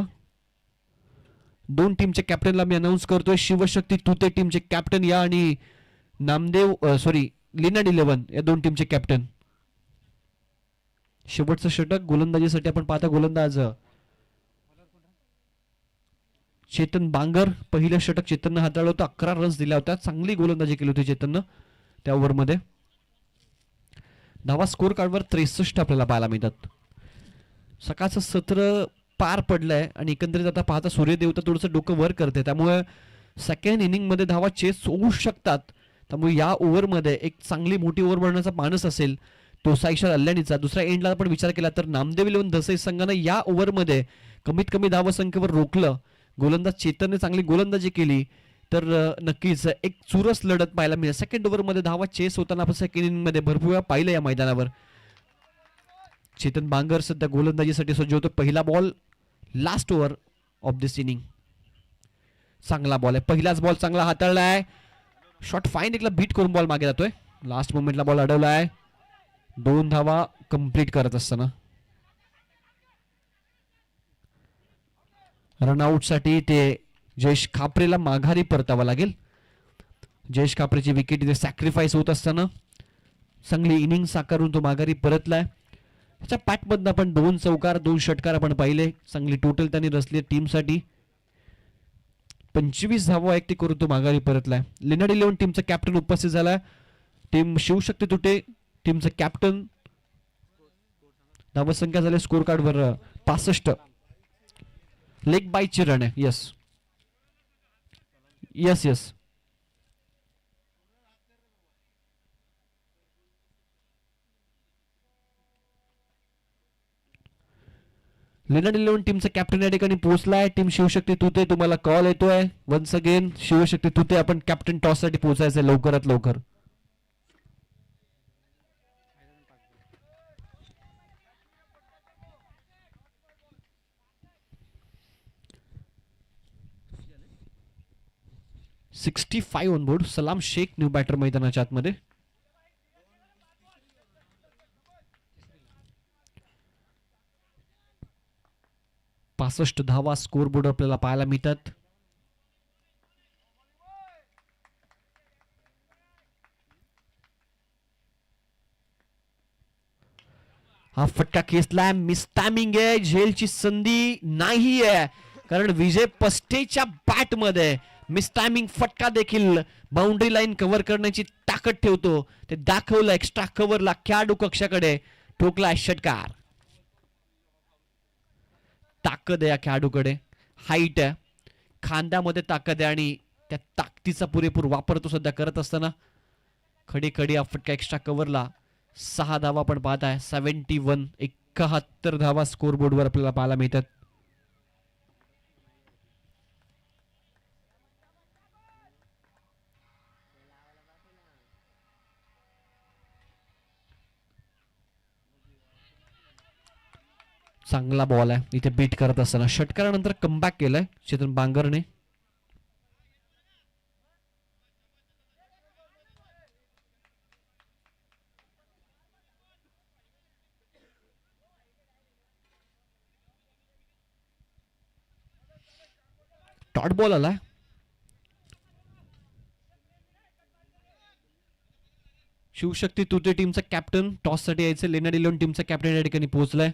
दोन टीमच्या कॅप्टनला मी अनाऊन्स करतोय. शिवशक्ती तुते टीमचे कॅप्टन या आणि नामदेव सॉरी लेनाड 11 या दोन टीमचे कॅप्टन. शेवटचं षटक गोलंदाजीसाठी आपण पाहता गोलंदाज चेतन बांगर. पहिलं षटक चेतननं हाताळलं होतं, 11 रन्स दिल्या होत्या. चांगली गोलंदाजी केली होती चेतननं त्या ओव्हरमध्ये. धावा स्कोर कार्डवर 63 आपल्याला पाहायला मिळतात. सकाळचं सत्र पार पडलंय आणि एकंदरीत आता पाहता सूर्यदेवता थोडंसं डोकं वर करते, त्यामुळे सेकंड इनिंगमध्ये धावा चेस होऊ शकतात. त्यामुळे या ओव्हरमध्ये एक चांगली मोठी ओव्हर बनवण्याचा मानस असेल तो साईशा अल्ल्यानीचा. दुसऱ्या एंडला आपण विचार केला तर नामदेव 11 दसई संघानं या ओव्हरमध्ये कमीत कमी धावा संख्येवर रोखलं. गोलंदाज चेतनने चांगली गोलंदाजी केली तर नक्कीच एक चुरस लढत पाहायला मिळेल. सेकंड ओव्हरमध्ये धावा चेस होताना आपण सेकंड इनिंगमध्ये भरपूर वेळा पाहिलं या मैदानावर. चेतन बांगर सध्या गोलंदाजीसाठी सज्ज होतो. पहिला ball last over of this inning. चांगला बॉल आहे, पहिलाच बॉल चांगला हाताळला आहे. शॉट फाईन एकला बीट करून बॉल मागे जातोय. लास्ट मोमेंटला बॉल अडवला आहे. 2 धावा कंप्लीट करत असताना रनआउट साठी ते जयेश खापरेला माघारी परतावा लागेल. जयेश खापरेची विकेट इथे सॅक्रिफाईस होत असताना चांगली इनिंग साकारून तो माघारी परतलाय. त्याच्या पॅटमधनं आपण 2 चौकार 2 षटकार आपण पाहिले. चांगली टोटल त्यांनी रचली टीमसाठी. 25 धावा वैयक्तिक करून तो माघारी परतलाय. लेनाड 11 टीमचा कॅप्टन उपस्थित झालाय. टीम शिवशक्ती तुटे टीमचा कॅप्टन. धावा संख्या झाली स्कोर कार्डवर 65. लेग बायचे रन आहे. यस यस यस लेनाड 11 टीमचा कॅप्टन या ठिकाणी पोहोचलाय. टीम शिवशक्ती तुते तुम्हाला कॉल येतोय वन्स अगेन. शिवशक्ती तुते आपण कॅप्टन टॉस साठी पोहोचायचंय लवकरात लवकर. $65 ऑन बोर्ड. सलाम शेख न्यू बॅटर मैदानाच्या आतमध्ये. पासष्ट धावा स्कोर बोर्ड आपल्याला पाहायला मिळतात. हा फटका खेचलाय. मिस टायमिंग आहे. झेलची संधी नाही आहे कारण विजय पस्टेच्या बॅट मध्ये मिस टायमिंग फटका देखील बाउंड्री लाईन कव्हर करण्याची ताकद ठेवतो. ते दाखवलं एक्स्ट्रा कव्हरला खेळाडू कक्षाकडे ठोकला षटकार. ताकद आहे या खेळाडूकडे. हाईट आहे, खांद्यामध्ये ताकद आहे आणि त्या ताकदीचा पुरेपूर वापर तो सध्या करत असताना खडी खडी हा फटका एक्स्ट्रा कव्हरला. 6 धावा आपण पाहत आहे. 71 71 धावा स्कोर बोर्डवर आपल्याला पाहायला मिळतात. चांगला बॉल आहे इथे बीट करत असताना. षटकारानंतर कमबॅक केलाय चेतन बांगरने. डॉट बॉल आलाय. शिवशक्ती तुते टीमचा कॅप्टन टॉस साठी यायचं. लेनाड 11 टीमचा कॅप्टन या ठिकाणी पोहोचलाय.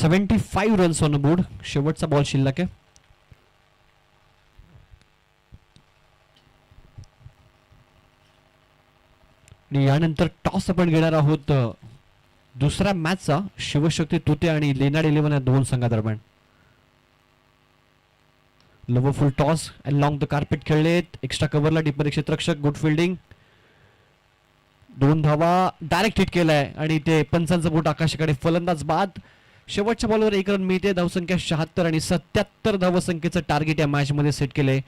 75 रन्स ऑन बोर्ड. शेवटचा बॉल शिल्लक आहे. आणि यानंतर टॉस आपण घेणार आहोत दुसऱ्या मॅचचा शिवशक्ती तुते आणि लेनाड 11 या दोन संघादरम्यान. लवफुल टॉस अलॉंग द कार्पेट खेळलेत. एक्स्ट्रा कव्हरला टिप्पर क्षेत्ररक्षक. Good fielding. 2 धावा डायरेक्ट हिट केलाय आणि ते पंचांचं बोट आकाशाकडे. फलंदाज बाद. शेवटच्या बॉलवर 1 रन मिळते. धावसंख्या 76 आणि 77 धावसंख्येचं टार्गेट या मॅच मध्ये सेट केलंय.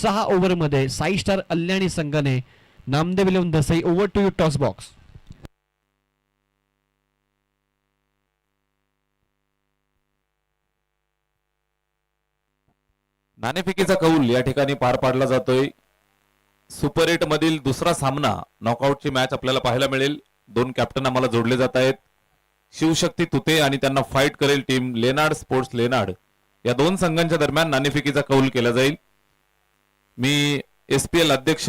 6 ओव्हरमध्ये साई स्टार अल्याणी संघाने Namdev 11 Dasai. Over to you toss box. नाणेफेकीचा कौल या ठिकाणी पार पाडला जातोय. सुपर 8 मधील दुसरा सामना नॉकआउटची मॅच आपल्याला पाहायला मिळेल. 2 कॅप्टन आम्हाला जोडले जात आहेत. शिवशक्ती तुते आणि त्यांना फाईट करेल टीम लेनाड स्पोर्ट्स लेनाड. या 2 संघांच्या दरम्यान नाणेफेकीचा कौल केला जाईल. मी SPL अध्यक्ष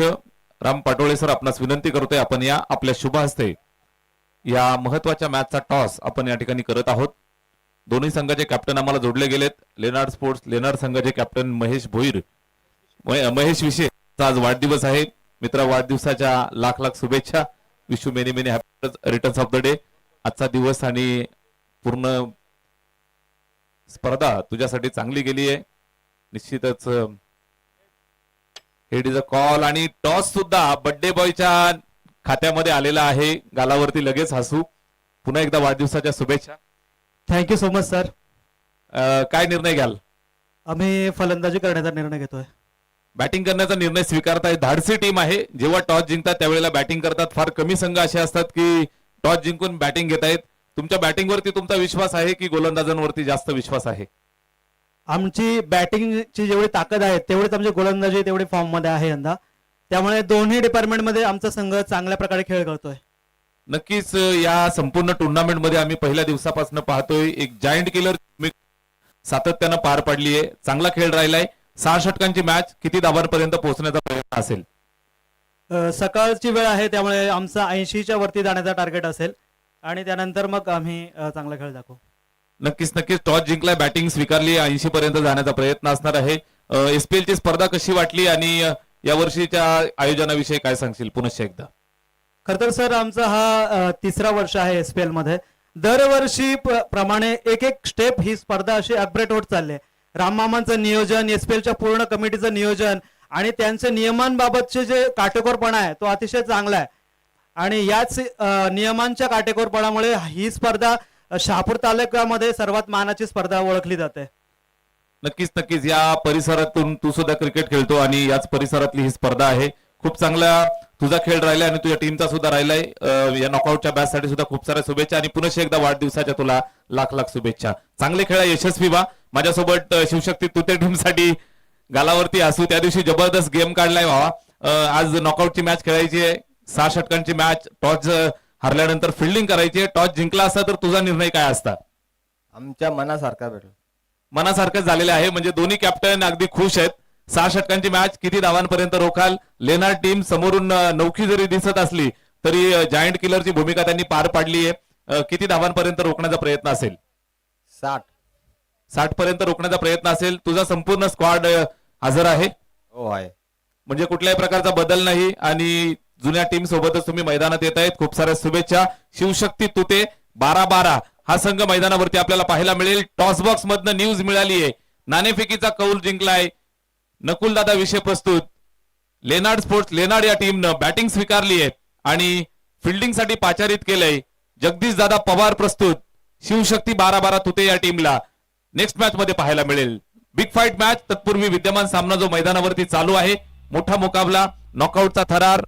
राम पाटोळे सर आपणास विनंती करतोय, आपण या आपल्या शुभ हस्ते या महत्वाच्या मॅचचा टॉस आपण या ठिकाणी करत आहोत. दोन्ही संघाचे कॅप्टन आम्हाला जोडले गेलेत. लेनाड स्पोर्ट्स लेनाड संघाचे कॅप्टन महेश भोईर. महेश विशे आज वाढदिवस आहे. मित्रा, वाढदिवसाच्या लाख लाख शुभेच्छा. Wish you many many happy returns of the day. आजचा दिवस आणि पूर्ण स्पर्धा तुझ्यासाठी चांगली गेली आहे. निश्चितच हेड इज अ कॉल आणि टॉस सुद्धा बर्थडे बॉयच्या खात्यामध्ये आलेला आहे. गालावरती लगेच हसू. पुन्हा एकदा वाढदिवसाच्या शुभेच्छा. Thank you so much sir. काय निर्णय घ्याल? आम्ही फलंदाजी करण्याचा निर्णय घेतोय. बॅटिंग करण्याचा निर्णय स्वीकारताय. धाडसी टीम आहे. जेव्हा टॉस जिंकतात त्यावेळेला बॅटिंग करतात. फार कमी संघ असे असतात की टॉस जिंकून बॅटिंग घेत आहेत. तुमच्या बॅटिंगवरती तुमचा विश्वास आहे की गोलंदाजांवरती जास्त विश्वास आहे? आमची बॅटिंगची जेवढी ताकद आहे तेवढीच आमची गोलंदाजी तेवढी फॉर्म मध्ये आहे यंदा. त्यामुळे दोन्ही डिपार्टमेंट मध्ये आमचा संघ चांगल्या प्रकारे खेळ करतोय. नक्कीच या संपूर्ण टुर्नामेंट मध्ये आम्ही पहिल्या दिवसापासून पाहतोय एक जायंट किलर सातत्यानं पार पडली आहे. चांगला खेळ राहिलाय. 6 षटकांची मॅच. किती धावांपर्यंत पोहोचण्याचा प्रयत्न असेल? सकाळची वेळ आहे त्यामुळे आमचा 80च्या वरती जाण्याचा टार्गेट असेल आणि त्यानंतर मग आम्ही चांगला खेळ दाखवू. नक्कीच नक्कीच. टॉस जिंकलाय, बॅटिंग स्वीकारली, 80 पर्यंत जाण्याचा प्रयत्न असणार आहे. SPL ची स्पर्धा कशी वाटली आणि या वर्षीच्या आयोजनाविषयी काय सांगशील पुनश्च एकदा? खरं तर सर आमचा हा 3रा वर्ष आहे SPL मध्ये. दरवर्षी प्रमाणे एक एक स्टेप ही स्पर्धा अशी अपग्रेड होत चालली आहे. राममामांचं नियोजन, SPLच्या पूर्ण कमिटीचं नियोजन आणि त्यांचे नियमांबाबतचे जे काटेकोरपणा आहे तो अतिशय चांगला आहे. आणि याच नियमांच्या काटेकोरपणामुळे ही स्पर्धा शहापूर तालुक्यामध्ये सर्वात मानाची स्पर्धा ओळखली जाते. नक्कीच नक्कीच. या परिसरातून तू सुद्धा क्रिकेट खेळतो आणि याच परिसरातली ही स्पर्धा आहे. खूप चांगला तुझा खेळ राहिलाय आणि तुझ्या टीमचा सुद्धा राहिलाय. या नॉकआउटच्या मॅच साठी सुद्धा खूप साऱ्या शुभेच्छा आणि पुन्हा एकदा वाढदिवसाच्या तुला लाख लाख शुभेच्छा. चांगले खेळा, यशस्वी व्हा. माझ्यासोबत शिवशक्ती तुते टीम साठी गालावरती असू. त्या दिवशी जबरदस्त गेम काढलाय भावा. आज नॉकआउटची मॅच खेळायची आहे. 6 षटकांची मॅच. टॉस हरल्यानंतर फिल्डिंग करायची आहे. टॉस जिंकला असता तर तुझा निर्णय काय असता? आमच्या मनासारखा भेटल. मनासारखं झालेलं आहे. म्हणजे दोन्ही कॅप्टन अगदी खुश आहेत. 6 षटकांची मॅच. किती धावांपर्यंत रोखाल? लेनार्ड टीम समोरून नौकी जरी दिसत असली तरी जायंट किलरची भूमिका त्यांनी पार पाडली आहे. किती धावांपर्यंत रोखण्याचा प्रयत्न असेल? 60 पर्यंत रोखण्याचा प्रयत्न असेल. तुझा संपूर्ण स्क्वॉड हजर आहे? हो आहे. म्हणजे कुठल्याही प्रकारचा बदल नाही आणि जुन्या टीम सोबतच तुम्ही मैदानात येत आहेत. खूप साऱ्या शुभेच्छा. शिवशक्ती तुते 12-12 हा संघ मैदानावरती आपल्याला पाहायला मिळेल. टॉस बॉक्स मधनं न्यूज मिळाली आहे. नाणेफेकीचा कौल जिंकलाय. नकुलदादा विषय प्रस्तुत. लेनाड स्पोर्ट्स लेनाड या टीमनं बॅटिंग स्वीकारली आहे आणि फिल्डिंग साठी पाचारित केलंय. जगदीश दादा पवार प्रस्तुत. शिवशक्ती 12-12 तुते या टीमला नेक्स्ट मॅच मध्ये पाहायला मिळेल. Big fight match. तत्पूर्वी विद्यमान सामना जो मैदानावरती चालू आहे, मोठा मुकाबला, नॉकआउटचा थरार.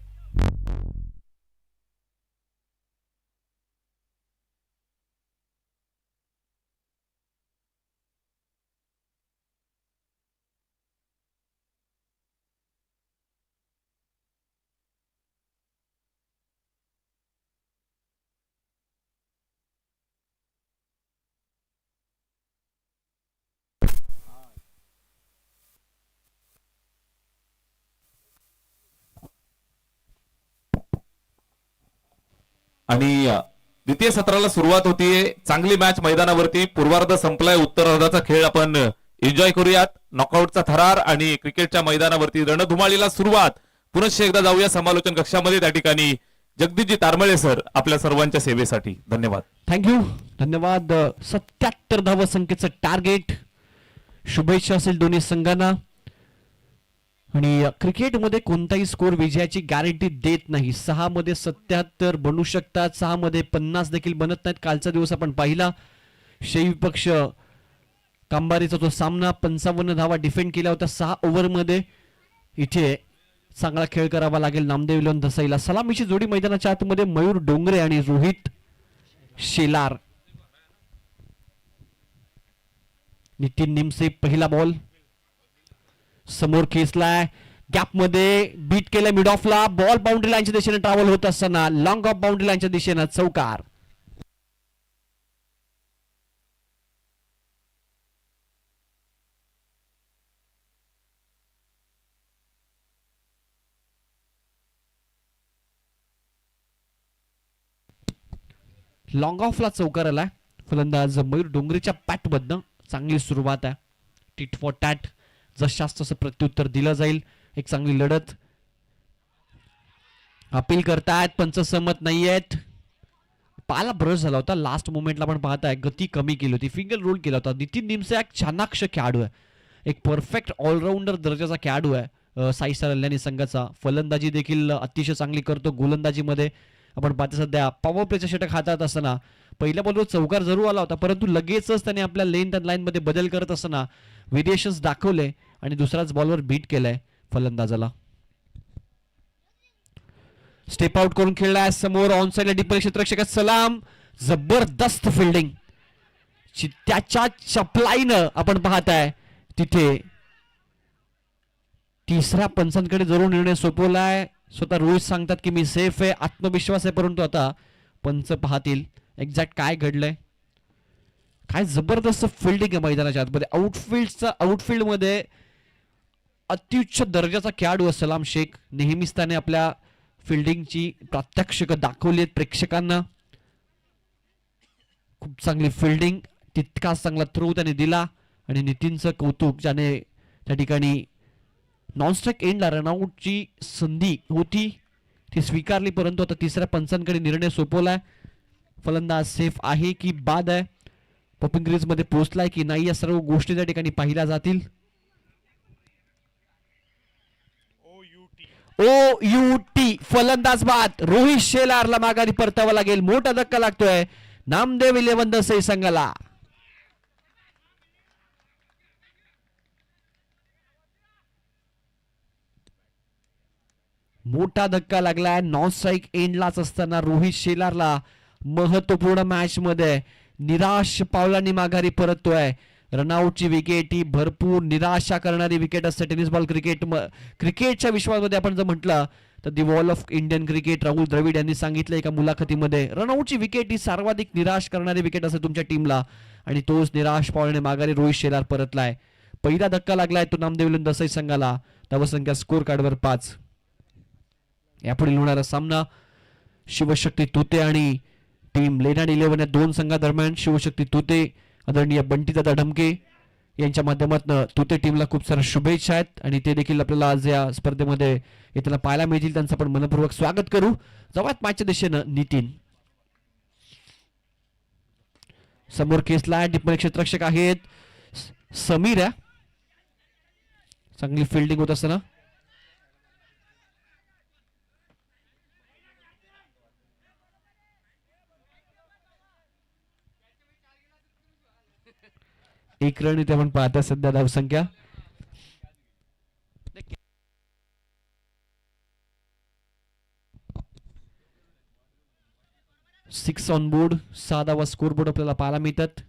आणि द्वितीय सत्राला सुरुवात होतीये. चांगली मॅच मैदानावरती. पूर्वार्ध संपलाय. उत्तरार्धाचा खेळ आपण एन्जॉय करूयात. नॉकआउटचा थरार आणि क्रिकेटच्या मैदानावरती रणधुमाळीला सुरुवात. पुनश्च एकदा जाऊया समालोचन कक्षामध्ये. त्या ठिकाणी जगदीशजी तारमळे सर आपल्या सर्वांच्या सेवेसाठी धन्यवाद. थँक्यू, धन्यवाद. 77 धावसंख्येचं टार्गेट. शुभेच्छा असेल दोन्ही संघांना. आणि क्रिकेटमध्ये कोणताही स्कोर विजयाची गॅरंटी देत नाही. 6 मध्ये 77 बनू शकतात, 6 मध्ये 50 देखील बनत नाहीत. कालचा दिवस आपण पाहिला. शैव पक्ष कांबारीचा तो सामना 55 धावा डिफेंड केला होता 6 ओव्हरमध्ये. इथे चांगला खेळ करावा लागेल नामदेव इलेव्हन दसाईला. सलामीची जोडी मैदानाच्या आतमध्ये मयूर डोंगरे आणि रोहित शेलार. नितीन निमसे पहिला बॉल समोर खेचलाय. गॅप मध्ये बीट केलं मिड ऑफला. बॉल बाउंड्री लाईनच्या दिशेने ट्रॅव्हल होत असताना लॉंग ऑफ बाउंड्री लाईनच्या दिशेने चौकार. लॉंग ऑफला चौकार आलाय. फलंदाज मयूर डोंगरेच्या पॅट मधनं चांगली सुरुवात आहे. टिट फॉर टॅट, जशास तसं प्रत्युत्तर दिलं जाईल. एक चांगली लढत. अपील करतायत, पंच सहमत नाहीयेत. पाला ब्रश झाला होता लास्ट मोमेंटला पण पाहताय. गती कमी केली होती, फिंगर रोल केला होता. नितीन निमसे एक छानाक्ष खेळाडू आहे, एक परफेक्ट ऑलराऊंडर दर्जाचा खेळाडू आहे साई सलानी संघाचा. फलंदाजी देखील अतिशय चांगली करतो. गोलंदाजीमध्ये आपण पाहतो सध्या पॉवर प्लेचा षटक हातात असताना पहिल्या बॉलवर चौकार जरूर आला होता, परंतु लगेचच त्याने आपल्या लेंथ अँड लाईन मध्ये बदल करत असताना व्हेरिएशन्स दाखवले आणि दुसराच बॉलवर बीट केलाय फलंदाजाला. स्टेप आउट करून खेळलाय समोर ऑन साइडला डीप क्षेत्ररक्षक सलाम. जबरदस्त फिल्डिंग त्याच्या चपलाईनं आपण पाहताय. तिथे तिसऱ्या पंचांकडे जरूर निर्णय सोपवलाय. स्वतः रोहित सांगतात की मी सेफ आहे, आत्मविश्वास आहे, परंतु आता पंच पाहतील एक्झॅक्ट काय घडलंय. काय जबरदस्त फिल्डिंग आहे मैदानाच्या आतमध्ये. आउटफील्ड मध्ये अत्युच्च दर्जाचा खेळाडू आहे सलाम शेख. नेहमीच त्याने आपल्या फिल्डिंगची प्रात्यक्षिक दाखवली आहेत प्रेक्षकांना. खूप चांगली फिल्डिंग, तितकाच चांगला थ्रो त्याने दिला. आणि नितीनचं कौतुक, ज्याने त्या ठिकाणी नॉनस्ट्राईक एंडला रनआउटची संधी होती ती स्वीकारली, परंतु आता तिसऱ्या पंचांकडे निर्णय सोपवलाय. फलंदाज सेफ आहे की बाद आहे, पॉपिंग क्रीज मध्ये पोहोचलाय की नाही, या सर्व गोष्टी त्या ठिकाणी पाहिल्या जातील. OUT फलंदाज बाद. रोहित शेलारला माघारी परतावा लागेल. मोठा धक्का लागतोय नामदेव इलेव्हन दसई संघाला. मोठा धक्का लागलाय. नॉन स्ट्राईक एंडलाच असताना रोहित शेलारला महत्वपूर्ण मॅच मध्ये निराश पावलांनी माघारी परततोय. रनआउटची विकेट ही भरपूर निराशा करणारी विकेट असते टेनिस बॉल क्रिकेटच्या विश्वामध्ये. आपण जर म्हटलं तर the wall of Indian cricket Rahul Dravid यांनी सांगितलं एका मुलाखतीमध्ये, रनआउटची विकेट ही सर्वाधिक निराश करणारी विकेट असते तुमच्या टीमला. आणि तोच निराश पावलाने माघारी रोहित शेलार परतलाय. पहिला धक्का लागलाय तो नामदेव दसई संघाला. धावसंख्या स्कोर कार्डवर 5. यापुढील होणारा सामना शिवशक्ती तुते आणि टीम लेनाड इलेव्हन या दोन संघादरम्यान. शिवशक्ती तुते आदरणीय बंटीदादा ढमके यांच्या माध्यमातून तुते टीमला खूप साऱ्या शुभेच्छा आहेत आणि ते देखील आपल्याला आज या स्पर्धेमध्ये येताना पाहायला मिळतील. त्यांचं आपण मनपूर्वक स्वागत करू. जवळच मॅचच्या दिशेनं नितीन समोर केसला डिपमल क्षेत्ररक्षक आहेत समीर. चांगली फिल्डिंग होत असताना एक रन इथे आपण पाहता सध्या धावसंख्या. Six on board. 6 धावा स्कोर बोर्ड आपल्याला पाहायला मिळतात.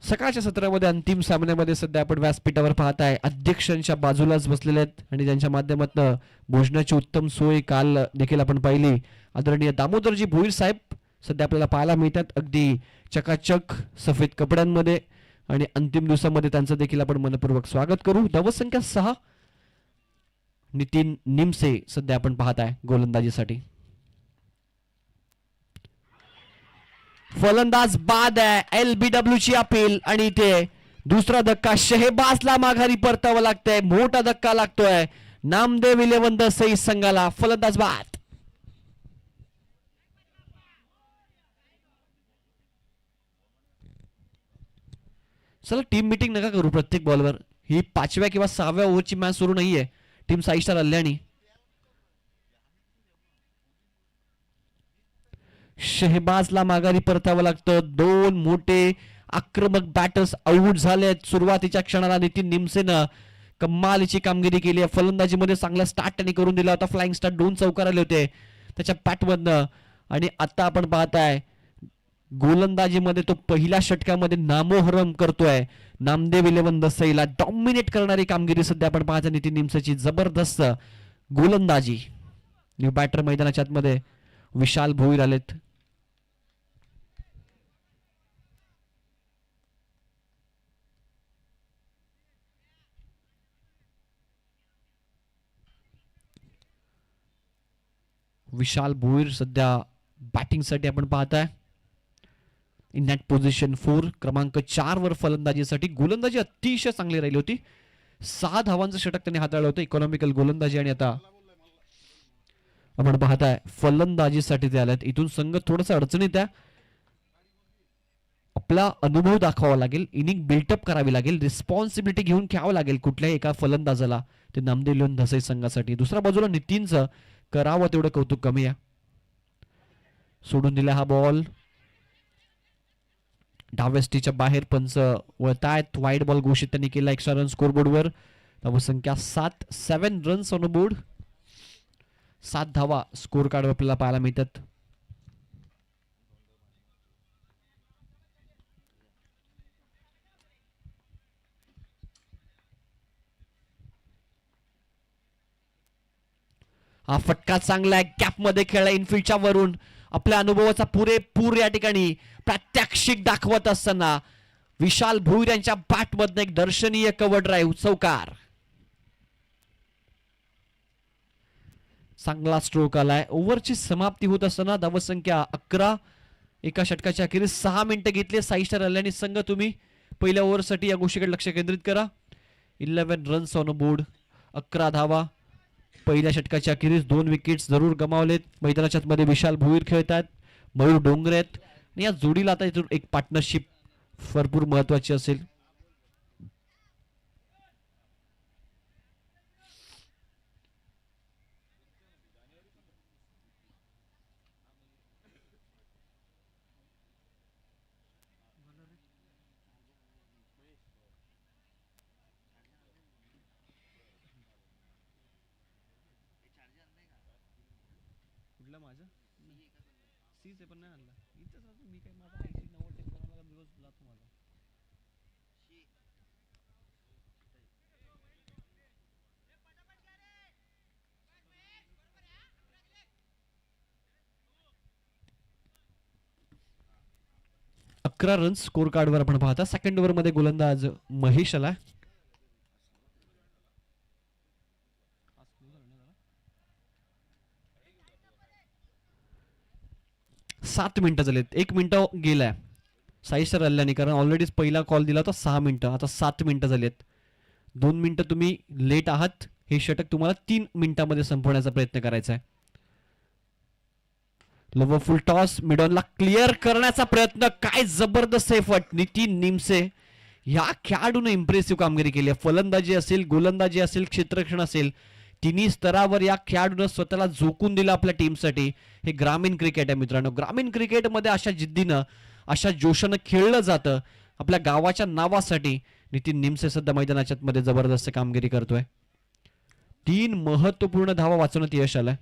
सकाळच्या सत्रामध्ये अंतिम सामन्यामध्ये सध्या आपण व्यासपीठावर पाहताय अध्यक्षांच्या बाजूलाच बसलेले आहेत आणि त्यांच्या माध्यमातून भोजनाची उत्तम सोय काल देखील आपण पाहिली. आदरणीय दामोदरजी भोईर साहेब सध्या आपल्याला पाहायला मिळतात अगदी चकाचक सफेद कपड्यांमध्ये आणि अंतिम दिवसामध्ये त्यांचं देखील आपण मनपूर्वक स्वागत करू. धावसंख्या 6. नितीन निमसे सध्या आपण पाहताय गोलंदाजीसाठी. फलंदाज बाद आहे. LBW ची अपील आणि इथे दुसरा धक्का शहेबाजला माघारी परतावं लागतंय. मोठा धक्का लागतोय नामदेव 11 दसई संघाला. फलंदाज बाद. चला टीम मीटिंग नका करू प्रत्येक बॉलवर. ही 5व्या किंवा 6व्या ओव्हरची मॅच सुरू नाहीये. टीम 6 स्टार आल्यानी शहबाजला माघारी परतावं लागतं. 2 मोठे आक्रमक बॅटर्स आऊट झालेत. सुरुवातीच्या क्षणाला नितीन निमसेनं कमालीची कामगिरी केली आहे. फलंदाजीमध्ये चांगला स्टार्ट त्यांनी करून दिला होता. फ्लाइंग स्टार्ट 2 चौकार आले होते त्याच्या बॅटमधनं आणि आता आपण पाहताय गोलंदाजीमध्ये तो पहिल्या षटकामध्ये नामोहरम करतोय. नामदेव 11 दसईला डॉमिनेट करणारी कामगिरी सध्या आपण पाहता नितीन निमसेची. जबरदस्त गोलंदाजी. न्यू बॅटर मैदानाच्या आतमध्ये विशाल भोईर आलेत. विशाल भोईर सध्या बॅटिंगसाठी आपण पाहताय. इन दॅट पोझिशन 4 क्रमांक 4 वर फलंदाजीसाठी. गोलंदाजी अतिशय चांगली राहिली होती. 6 धावांचं षटक त्यांनी हाताळलं होतं. इकॉनॉमिकल गोलंदाजी आणि आता आपण पाहताय फलंदाजीसाठी ते आल्यात. इथून संघ थोडंसं अडचणीत आहे. आपला अनुभव दाखवावा लागेल. इनिंग बिल्टअप करावी लागेल. रिस्पॉन्सिबिलिटी घेऊन खेळावं लागेल कुठल्याही एका फलंदाजाला. ते नामदेव 11 दसई संघासाठी. दुसऱ्या बाजूला नितीनचं करावं तेवढं कौतुक कमी आहे. सोडून दिला हा बॉल. डाव्यास्टीच्या बाहेर पंच वळतायत. वाईड बॉल घोषित त्यांनी केला एक्स्ट्रा रन स्कोरबोर्डवर. धावसंख्या 7 रन्स ऑन बोर्ड. 7 धावा स्कोर कार्ड आपल्याला पाहायला मिळतात. हा फटका चांगला आहे. कॅप मध्ये खेळला इनफिल्डच्या वरून. आपल्या अनुभवाचा पुरेपूर या ठिकाणी प्रात्यक्षिक दाखवत असताना विशाल भोईर यांच्या बॅट मधनं एक दर्शनीय कव्हर ड्राईव्ह चौकार. चांगला स्ट्रोक आलाय. ओव्हरची समाप्ती होत असताना धावसंख्या 11. एका षटकाच्या अखेरीस 6 मिनिटं घेतली. 6 स्टार आल्याने संघ तुम्ही पहिल्या ओव्हरसाठी या गोष्टीकडे लक्ष केंद्रित करा. 11 रन्स ऑन बोर्ड. 11 धावा. पहिल्या षटकाच्या अखेरीस 2 विकेट्स जरूर गमावलेत. मैदानाच्या मध्ये विशाल भोईर खेळतात. मयूर डोंगरे आहेत. या जोडीला आता इथून एक पार्टनरशिप भरपूर महत्वाची असेल. माझं सीच पण नाही आणला. इथंच राहतो मी. काय माझा 80-90 कोणाला दिवस जातो माझा. अकरा रन्स स्कोर कार्डवर आपण पाहता. सेकंड ओव्हर मध्ये गोलंदाज महेश आला. 7 मिनिटं झालेत. 1 मिनिटं गेलाय 6 स्टार आल्याने. कारण ऑलरेडीच पहिला कॉल दिला होता 6 मिनिटं. आता 7 मिनिटं झालेत. 2 मिनिटं तुम्ही लेट आहात. हे षटक तुम्हाला 3 मिनिटांमध्ये संपवण्याचा प्रयत्न करायचा आहे. लव फुल टॉस मिडॉनला क्लिअर करण्याचा प्रयत्न. काय जबरदस्त एफर्ट. नितीन निमसे या खेळाडूने इम्प्रेसिव्ह कामगिरी केली आहे. फलंदाजी असेल, गोलंदाजी असेल, क्षेत्ररक्षण असेल, तिन्ही स्तरावर या खेळाडूने स्वतःला झोकून दिलं आपल्या टीमसाठी. हे ग्रामीण क्रिकेट आहे मित्रांनो. ग्रामीण क्रिकेटमध्ये अशा जिद्दीनं, अशा जोशानं खेळलं जातं आपल्या गावाच्या नावासाठी. नितीन निमसे सध्या मैदानाच्या मध्ये जबरदस्त कामगिरी करतोय. 3 महत्वपूर्ण धावा वाचवण्यात यश आलंय.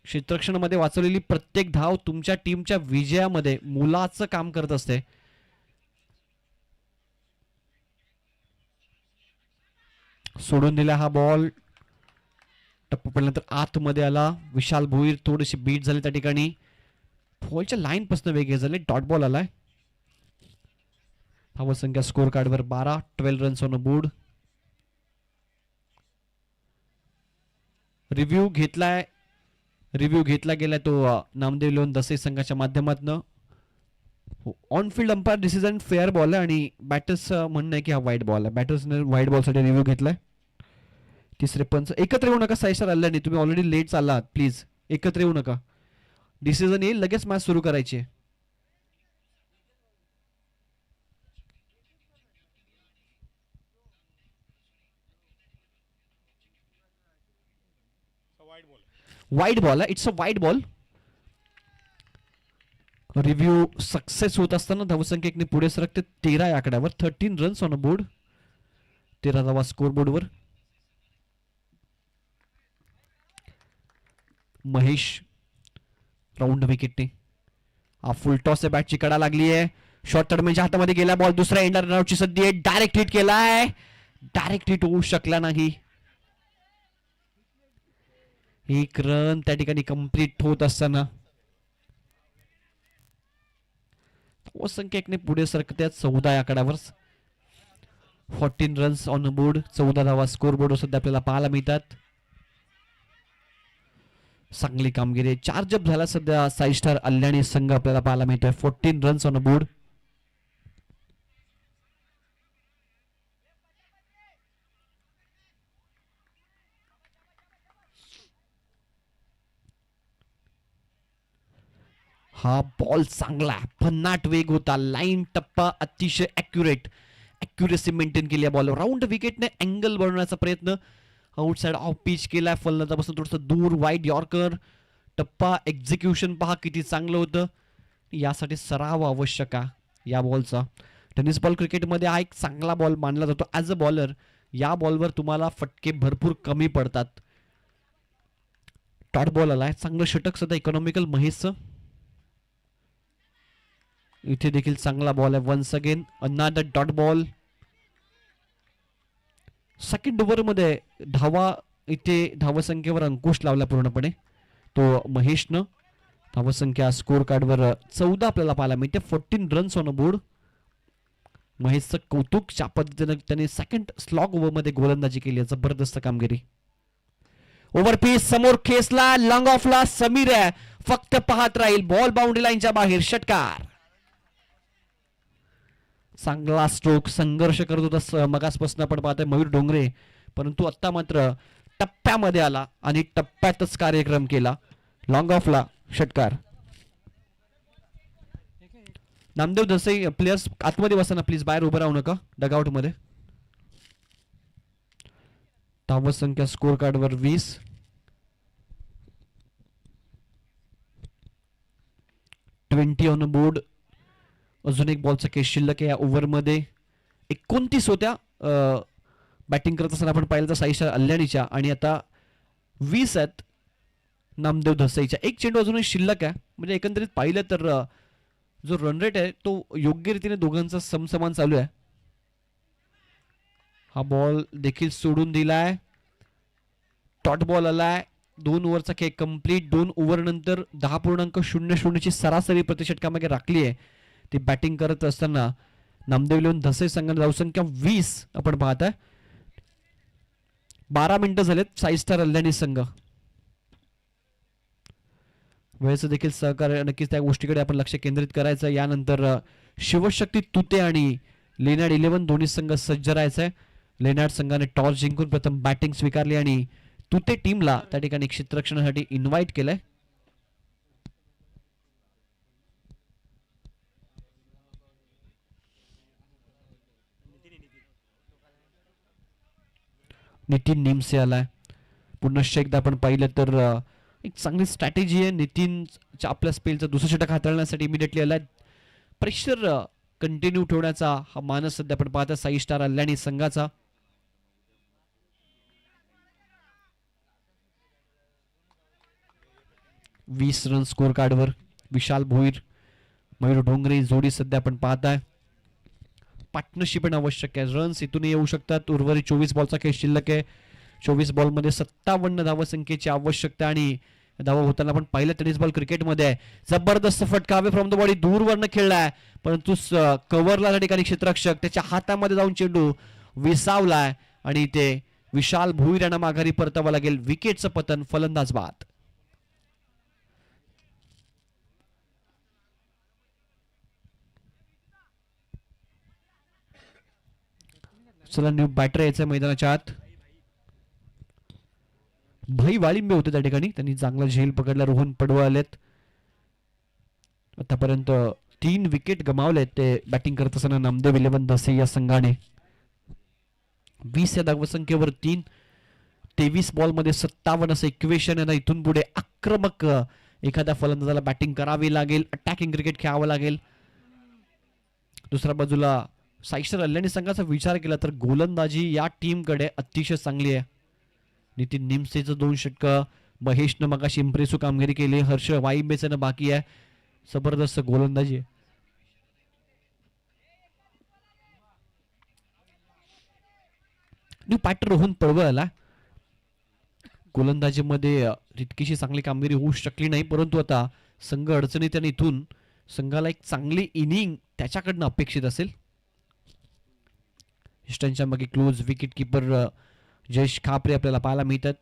क्षेत्ररक्षणामध्ये वाचवलेली प्रत्येक धाव तुमच्या टीमच्या विजयामध्ये मोलाचं काम करत असते. सोडून दिला हा बॉल. टप्पा पडल्यानंतर आतमध्ये आला. विशाल भोईर थोडीशी बीट झाली त्या ठिकाणी. बॉलच्या लाईन पासून वेगळे झाले. डॉट बॉल आलाय. धावसंख्या स्कोर कार्डवर 12. 12 runs on a board. Review घेतला गेलाय तो नामदेव लोन दसे संघाच्या माध्यमातून. On field umpire decision fair ball आहे आणि बॅटर्स म्हणणं आहे की हा वाईट बॉल आहे. बॅटर्सने व्हाईट बॉलसाठी रिव्ह्यू घेतलाय. तिसरे पंच एकत्र येऊ नका. साईस्टार आल्याने तुम्ही ऑलरेडी लेट चाललात. प्लीज एकत्र येऊ नका. डिसिजन येईल लगेच मॅच सुरू करायची आहे. वाईट बॉल आहे. इट्स अ वाईट बॉल. रिव्ह्यू सक्सेस होत असताना धावसंख्या एकने पुढे सरकते 13 या आकड्यावर. 13 रन्स ऑन अ बोर्ड. 13 धावा स्कोर बोर्डवर. महेश राऊंड विकेटने. हा फुल टॉस आहे. बॅटची कडा लागली आहे. शॉर्ट टर्मेच्या हातामध्ये गेला बॉल. दुसऱ्या एंडर रनआउटची संधी आहे. डायरेक्ट हिट केलाय. डायरेक्ट हिट होऊ शकला नाही. एक रन त्या ठिकाणी कंप्लीट होत असताना धावसंख्या एकने पुढे सरकत्यात 14 या आकड्यावर. 14 रन्स ऑन बोर्ड. 14 धावा स्कोर बोर्डवर सध्या आपल्याला पाहायला मिळतात. चांगली कामगिरी. चार्जअप झाला सध्या साई स्टार अल्याणी संघ आपल्याला पाहायला मिळतोय. 14 रन्स ऑन बोर्ड. हा बॉल चांगला. भन्नाट वेग होता. लाईन टप्पा अतिशय अॅक्युरेसी मेंटेन केली. बॉल राऊंड विकेटने अँगल बनवण्याचा प्रयत्न. आउटसाइड ऑफ पिच केलाय. फलंदाजापासून थोडंसं दूर. Wide yorker. टप्पा एक्झिक्युशन पहा किती चांगलं होतं. यासाठी सराव आवश्यक आहे या बॉलचा. टेनिस बॉल क्रिकेटमध्ये हा एक चांगला बॉल मानला जातो. ॲज अ बॉलर या बॉलवर तुम्हाला फटके भरपूर कमी पडतात. डॉट बॉल आलाय. चांगलं षटक सध्या इकॉनॉमिकल महेशचं. इथे देखील चांगला बॉल आहे. Once again another dot ball. Second over मध्ये धावा इथे धावसंख्येवर अंकुश लावला पूर्णपणे तो महेशनं. धावसंख्या स्कोर कार्डवर 14 आपल्याला पाहायला मिळते. 14 रन्स ऑन अ बोर्ड. महेशचं कौतुक. ज्या पद्धतीनं त्याने सेकंड स्लॉग ओव्हर मध्ये गोलंदाजी केली. जबरदस्त कामगिरी. ओव्हर पीस समोर खेचला. लॉंग ऑफला समीर आहे. फक्त पाहत राहील. बॉल बाउंड्री लाईनच्या बाहेर. षटकार. चांगला स्ट्रोक. संघर्ष करत होता मगासपासून आपण पाहतोय मयूर डोंगरे. परंतु आता मात्र टप्प्यामध्ये आला आणि टप्प्यातच कार्यक्रम केला. लॉंग ऑफला षटकार. नामदेव दसई प्लेयर्स आतमध्ये बसा ना प्लीज. बाहेर उभं राहू नका डगआउट मध्ये. धावसंख्या स्कोर कार्डवर 20. 20 ऑन बोर्ड. अजून एक बॉलचा केस शिल्लक आहे या ओव्हरमध्ये. 29 होत्या बॅटिंग करत असताना आपण पाहिलं तर साईशा अल्याणीच्या. आणि आता 20 आहेत नामदेव धसईच्या. एक चेंडू अजूनही शिल्लक आहे. म्हणजे एकंदरीत पाहिलं तर जो रन रेट आहे तो योग्य रीतीने दोघांचा समसमान चालू आहे. हा बॉल देखील सोडून दिलाय. डॉट बॉल आलाय. 2 ओव्हरचा खेळ कंप्लीट. 2 ओव्हर नंतर 10.00 ची सरासरी प्रतिषटकामागे राखली आहे. ती बॅटिंग करत असताना नामदेव लोन धसे संघाने धावसंख्या 20 आपण पाहताय. 12 मिनिटं झालेत. साई स्टार अल्याणी संघ. वेळेचं देखील सहकार्य नक्कीच त्या गोष्टीकडे आपण लक्ष केंद्रित करायचं. यानंतर शिवशक्ती तुते आणि लेनार्ड 11 दोन्ही संघ सज्ज राहायचंय. लेनार्ड संघाने टॉस जिंकून प्रथम बॅटिंग स्वीकारली आणि तुते टीमला त्या ठिकाणी क्षेत्ररक्षणासाठी इन्व्हाइट केलंय. नितीन निमसे आलाय. पुन्हा एकदा आपण पाहिलं तर एक चांगली स्ट्रॅटेजी आहे. नितीन आपल्या स्पेलचा दुसरा षटक हाताळण्यासाठी इमिडिएटली आलाय. प्रेशर कंटिन्यू ठेवण्याचा हा मानस सध्या आपण पाहता साई स्टार अल्याणी संघाचा. वीस रन स्कोर कार्डवर. विशाल भोईर मयूर डोंगरे जोडी सध्या आपण पाहताय. पार्टनरशिप पण आवश्यक आहे. रन्स इथून येऊ शकतात. उर्वरित 24 बॉलचा खेळ शिल्लक आहे. 24 बॉलमध्ये 57 धावसंख्येची आवश्यकता आणि धावा होताना पण पहिला टेनिस बॉल क्रिकेटमध्ये आहे. जबरदस्त फटका अवे फ्रॉम द बॉडी दूरवरनं खेळलाय, परंतु कव्हरला त्या ठिकाणी क्षेत्ररक्षक त्याच्या हातामध्ये जाऊन चेंडू विसावलाय आणि ते विशाल भुईर यांना माघारी परतावं लागेल. विकेटचं पतन, फलंदाज बाद. चला न्यू बॅटर यायचं मैदानाच्या आत. भाई वाळिंबे होते त्या ठिकाणी, त्यांनी चांगला झेल पकडला. रोहन पडवळ आलेत. आतापर्यंत 3 विकेट गमावलेत ते बॅटिंग करत असताना नामदेव 11 धसे या संघाने. 20 या धावसंख्येवर 3, 23 बॉलमध्ये 57 असं इक्वेशन आहे. इथून पुढे आक्रमक एखाद्या फलंदाजाला बॅटिंग करावी लागेल, अटॅकिंग क्रिकेट खेळावं लागेल. दुसऱ्या बाजूला साईशर अल्ल्याने संघाचा विचार केला तर गोलंदाजी या टीमकडे अतिशय चांगली आहे. नितीन निमसेचं 2 षटकं, महेशनं मगाशी इम्प्रेसिव्ह कामगिरी केली. हर्ष वाईंबेचं बाकी आहे. जबरदस्त गोलंदाजी आहे. न्यू पॅटर रोहन पडवळला गोलंदाजीमध्ये तितकीशी चांगली कामगिरी होऊ शकली नाही, परंतु आता संघ अडचणीत आणि इथून संघाला एक चांगली इनिंग त्याच्याकडनं अपेक्षित असेल. इष्टांच्या मागे close wicket keeper Jayesh Khapre आपल्याला पाहायला मिळतात.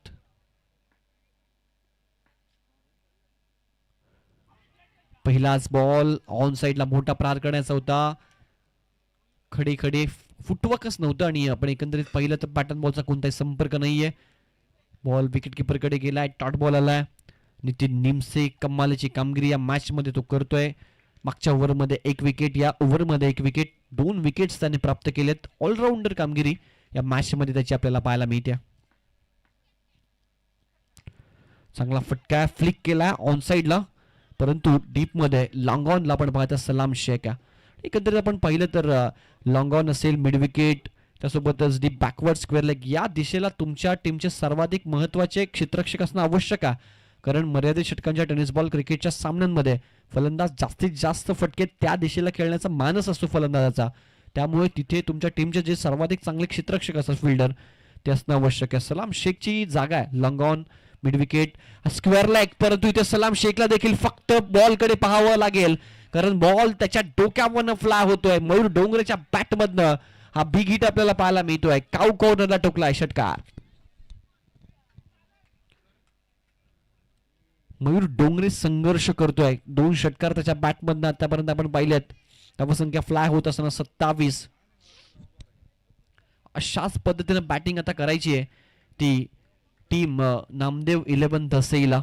पहिलाच बॉल ऑन साइडला मोठा प्रहार करण्याचा होता. खडे खडे फुटवर्कच नव्हतं आणि आपण एकंदरीत पाहिलं तर पॅटर्न बॉलचा कोणताही संपर्क नाहीये. बॉल विकेट किपर कडे गेलाय. टॉट बॉल आलाय. नितीन निमसे कमालीची कामगिरी या मॅच मध्ये तो करतोय. मागच्या ओव्हरमध्ये 1 विकेट, या ओव्हरमध्ये 1 विकेट, 2 विकेट्स त्याने प्राप्त केलेत. ऑलराऊंडर कामगिरी या मॅच मध्ये त्याची आपल्याला पाहायला मिळते. चांगला फटका फ्लिक केला ऑन साइडला, परंतु डीप मध्ये लॉंग ऑनला आपण पाहता सलाम शेख. एकंदरीत आपण पाहिलं तर लॉंग ऑन असेल, मिड विकेट, त्यासोबतच डीप बॅकवर्ड स्क्वेअर लेग या दिशेला तुमच्या टीमचे सर्वाधिक महत्वाचे क्षेत्ररक्षक असणं आवश्यक आहे. कारण मर्यादित षटकांच्या टेनिस बॉल क्रिकेटच्या सामन्यांमध्ये फलंदाज जास्तीत जास्त फटके त्या दिशेला खेळण्याचा मानस असतो फलंदाजाचा. त्यामुळे तिथे तुमच्या टीमचे जे सर्वाधिक चांगले क्षेत्ररक्षक असतात फिल्डर ते असणं आवश्यक आहे. सलाम शेखची जागा आहे long on, mid wicket, square leg, परंतु इथे सलाम शेखला देखील फक्त बॉल कडे पाहावं लागेल कारण बॉल त्याच्या डोक्यावरनं फ्लाय होतोय. मयूर डोंगरेच्या बॅट मधनं हा बिग हिट आपल्याला पाहायला मिळतोय. काऊ कॉर्नरला टोकलाय षटकार. मयूर डोंगरे संघर्ष करतोय. 2 षटकार त्याच्या बॅट मधनं आतापर्यंत आपण पाहिलेत. धावसंख्या फ्लाय होत असताना 27. अशाच पद्धतीने बॅटिंग आता करायची आहे ती टीम नामदेव 11 धसेला.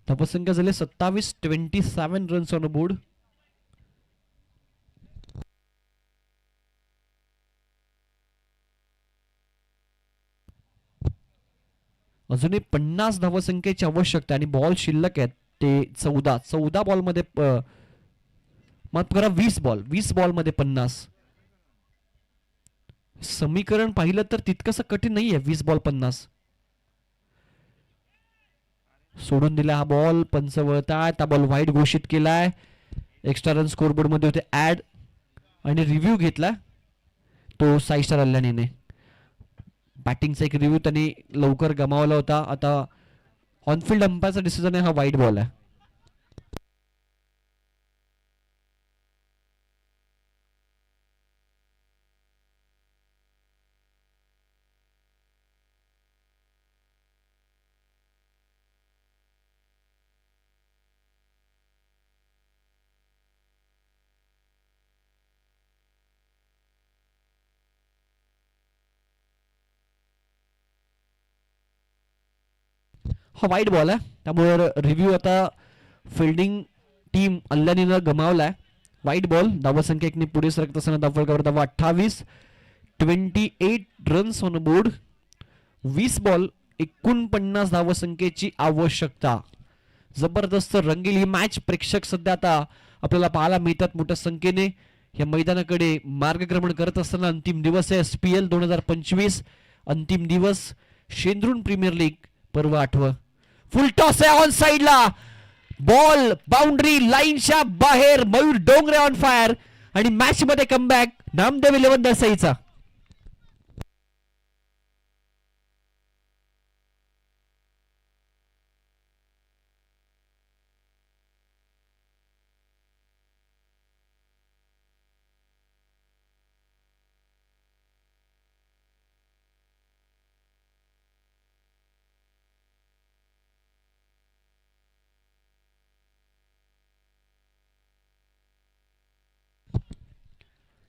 धावसंख्या झाली 27, 27 रन्स ऑन बोर्ड. अजूनही 50 धावसंख्येची आवश्यकता आणि बॉल शिल्लक आहेत ते 14 बॉल मध्ये माफ करा 20 बॉल मध्ये 50. समीकरण पाहिलं तर तितकंसं कठीण नाहीये. 20 बॉल 50 सोडून दिला हा बॉल. पंच वळतायत. हा बॉल वाईड घोषित केलाय. एक्स्ट्रा रन स्कोरबोर्ड मध्ये होते ऍड आणि रिव्ह्यू घेतला तो साईस्टार अल्ल्याने. बॅटिंगचा एक रिव्ह्यू त्यांनी लवकर गमावला होता. आता ऑनफिल्ड अंपायरचा डिसिजन आहे हा वाईड बॉल आहे. हा वाईड बॉल आहे त्यामुळे रिव्ह्यू आता फिल्डिंग टीम अल्ल्यानीनं गमावलाय. Wide ball. धावसंख्या 1 पुढे सरकत असताना धावफलकावर धावा 28, 28 रन्स ऑन बोर्ड. 20 बॉल 49 धावसंख्येची आवश्यकता. जबरदस्त रंगील ही मॅच. प्रेक्षक सध्या आता आपल्याला पाहायला मिळतात मोठ्या संख्येने. या मैदानाकडे मार्गक्रमण करत असताना अंतिम दिवस आहे SPL 2025 अंतिम दिवस. शेंद्रून प्रीमियर लीग पर्व 8. फुल टॉस आहे ऑन साइडला. बॉल बाउंड्री लाईनच्या बाहेर. मयूर डोंगरे ऑन फायर आणि मॅच मध्ये कमबॅक नामदेव 11 दसाईचा.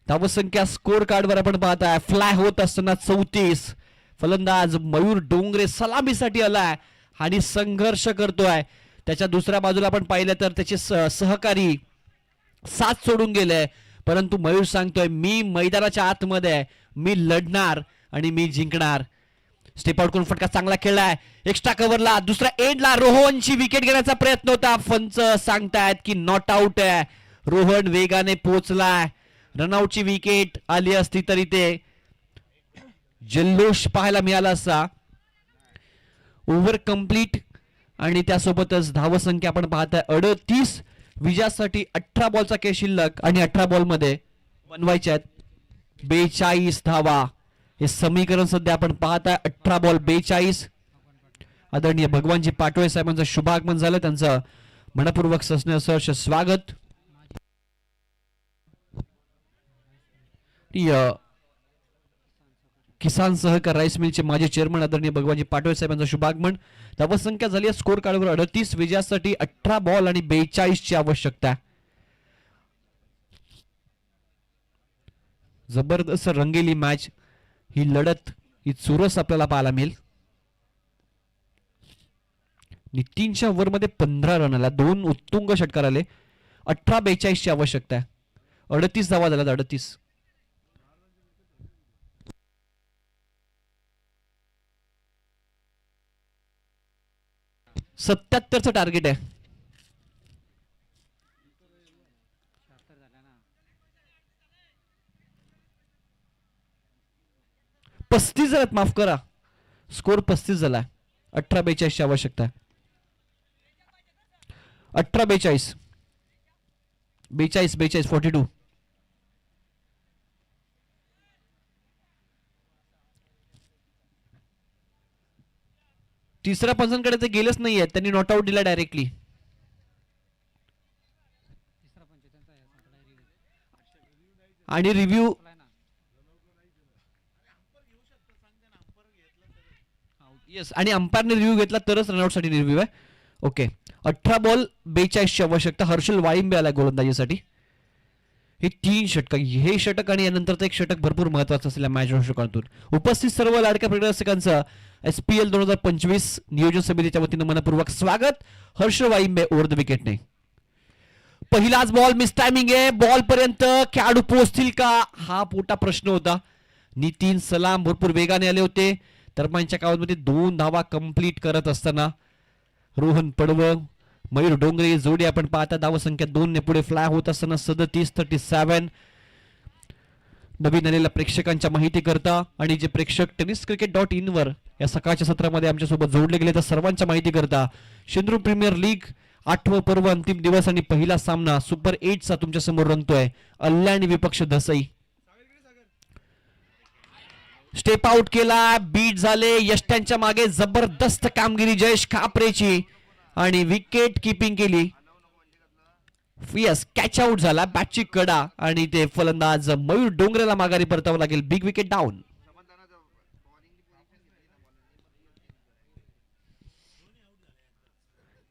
धावसंख्या स्कोर कार्डवर आपण पाहताय फ्लाय होत असताना 34. फलंदाज मयूर डोंगरे सलामीसाठी आलाय आणि संघर्ष करतोय. त्याच्या दुसऱ्या बाजूला आपण पाहिलं तर त्याचे सहकारी साथ सोडून गेले, परंतु मयूर सांगतोय मी मैदानाच्या आतमध्ये आहे, मी लढणार आणि मी जिंकणार. स्टेप आउट करून फटका चांगला खेळलाय. एक्स्ट्रा कव्हरला दुसऱ्या एंडला रोहनची विकेट घेण्याचा प्रयत्न होता. पंच सांगतायत की नॉट आउट आहे. रोहन वेगाने पोहोचलाय. रनआउटची विकेट आली असती तरी ते जल्लोष पाहायला मिळाला असता. ओव्हर कंप्लीट आणि त्यासोबतच धावसंख्या आपण पाहताय 38. विजयासाठी 18 बॉलचा खेळ शिल्लक आणि 18 बॉल मध्ये बनवायच्या आहेत 42 धावा. हे समीकरण सध्या आपण पाहताय 18 बॉल 42. आदरणीय भगवानजी पाटोळे साहेबांचं शुभागमन झालं, त्यांचं मनपूर्वक सहर्ष स्वागत. किसान सहकार राईस मिलचे माजी चेअरमन आदरणीय भगवानजी पाटोळे साहेबांचं शुभागमन. धावसंख्या झाली आहे स्कोर कार्डवर 38. विजयासाठी 18 बॉल आणि 42 ची आवश्यकता. जबरदस्त रंगेली मॅच. ही लढत ही चुरस आपल्याला पाहायला मिळेल. 3च्या ओव्हर मध्ये 15 रन आला, 2 उत्तुंग षटकार आले. 18-42 ची आवश्यकता आहे. 38 धावा झाल्यात. 38 77चं टार्गेट आहे. पस्तीस झाल्यात, माफ करा. स्कोर 35 झालाय. 18-42 ची आवश्यकता आहे. 18-42 42 42. तिसऱ्या पंचांकडे ते गेलेच नाहीये, त्यांनी नॉट आउट दिला डायरेक्टली. आणि रिव्ह्यू येस, आणि अंपायरने रिव्ह्यू घेतला तरच रनआउट साठी रिव्ह्यू आहे. ओके. 18 बॉल 42 ची आवश्यकता. हर्षल वाळिंबे आला गोलंदाजीसाठी. हे 3 षटक, हे षटक आणि यानंतरचं एक षटक भरपूर महत्वाचं असलेल्या मॅच दृष्टिकोनातून. उपस्थित सर्व लाडक्या प्रेक्षकांचं SPL 2025 नियोजन समितीच्या वतीनं मनपूर्वक स्वागत. Harsh Walimbe over the wicket. पहिलाच बॉल मिस टायमिंग आहे. बॉल पर्यंत खेळाडू पोहोचतील का हा मोठा प्रश्न होता. नितीन सलाम भरपूर वेगाने आले होते. दरम्यानच्या काळामध्ये 2 धावा कंप्लीट करत असताना रोहन पडवळ मयूर डोंगरे जोडी आपण पाहता. धावसंख्या 2 ने पुढे फ्लाय होत असताना 37-37. नवीन आलेल्या प्रेक्षकांच्या माहिती करता आणि जे प्रेक्षक tenniscricket.in वर या सकाळच्या सत्रामध्ये आमच्या सोबत जोडले गेले तर सर्वांच्या माहिती करता सिंधू प्रीमियर लीग 8वं पर्व अंतिम दिवस आणि पहिला सामना सुपर 8 चा तुमच्या समोर रंगतोय. अल्ल्याणी विपक्ष धसई. स्टेप आउट केला, बीट झाले. यष्ट्यांच्या मागे जबरदस्त कामगिरी जयेश खापरेची आणि विकेट किपिंग केली. यस, कॅच आउट झाला. बॅटची कडा आणि ते फलंदाज मयूर डोंगरेला माघारी परतावं लागेल. Big wicket down.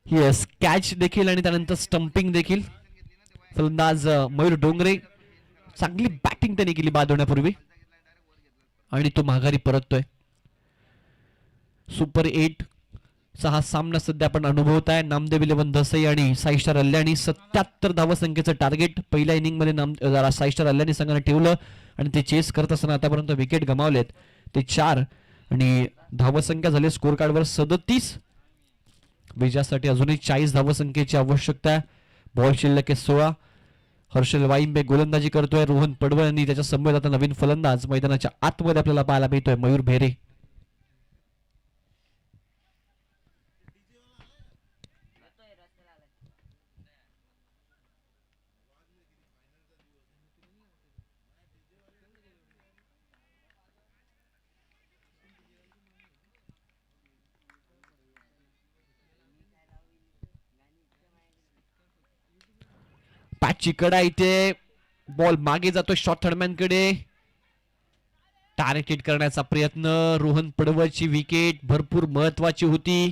Yes, catch देखील आणि त्यानंतर स्टंपिंग देखील. फलंदाज मयूर डोंगरे चांगली बॅटिंग त्यांनी केली बाद होण्यापूर्वी आणि तो माघारी परततोय. सुपर 8 चा हा सामना सध्या आपण अनुभवत आहे. नामदेव 11 धसई आणि साई स्टार अल्ल्याणी. 77 धावसंख्येचं टार्गेट पहिल्या इनिंग मध्ये साई स्टार अल्ल्याणी संघाने ठेवलं आणि ते चेस करत असताना आतापर्यंत विकेट गमावलेत ते 4 आणि धावसंख्या झाली स्कोर कार्डवर 37. विजयासाठी अजूनही 40 धावसंख्येची आवश्यकता आहे. बॉल शिल्लक आहे 16. हर्षल वाळिंबे गोलंदाजी करतोय. रोहन पडवळ यांनी त्याच्या समोर आता नवीन फलंदाज मैदानाच्या आतमध्ये आपल्याला पाहायला मिळतोय मयूर भेरे. पॅचची कडा इथे बॉल मागे जातो शॉर्ट थर्डमॅन कडे. टार्गेट करण्याचा प्रयत्न. रोहन पडवळची विकेट भरपूर महत्वाची होती.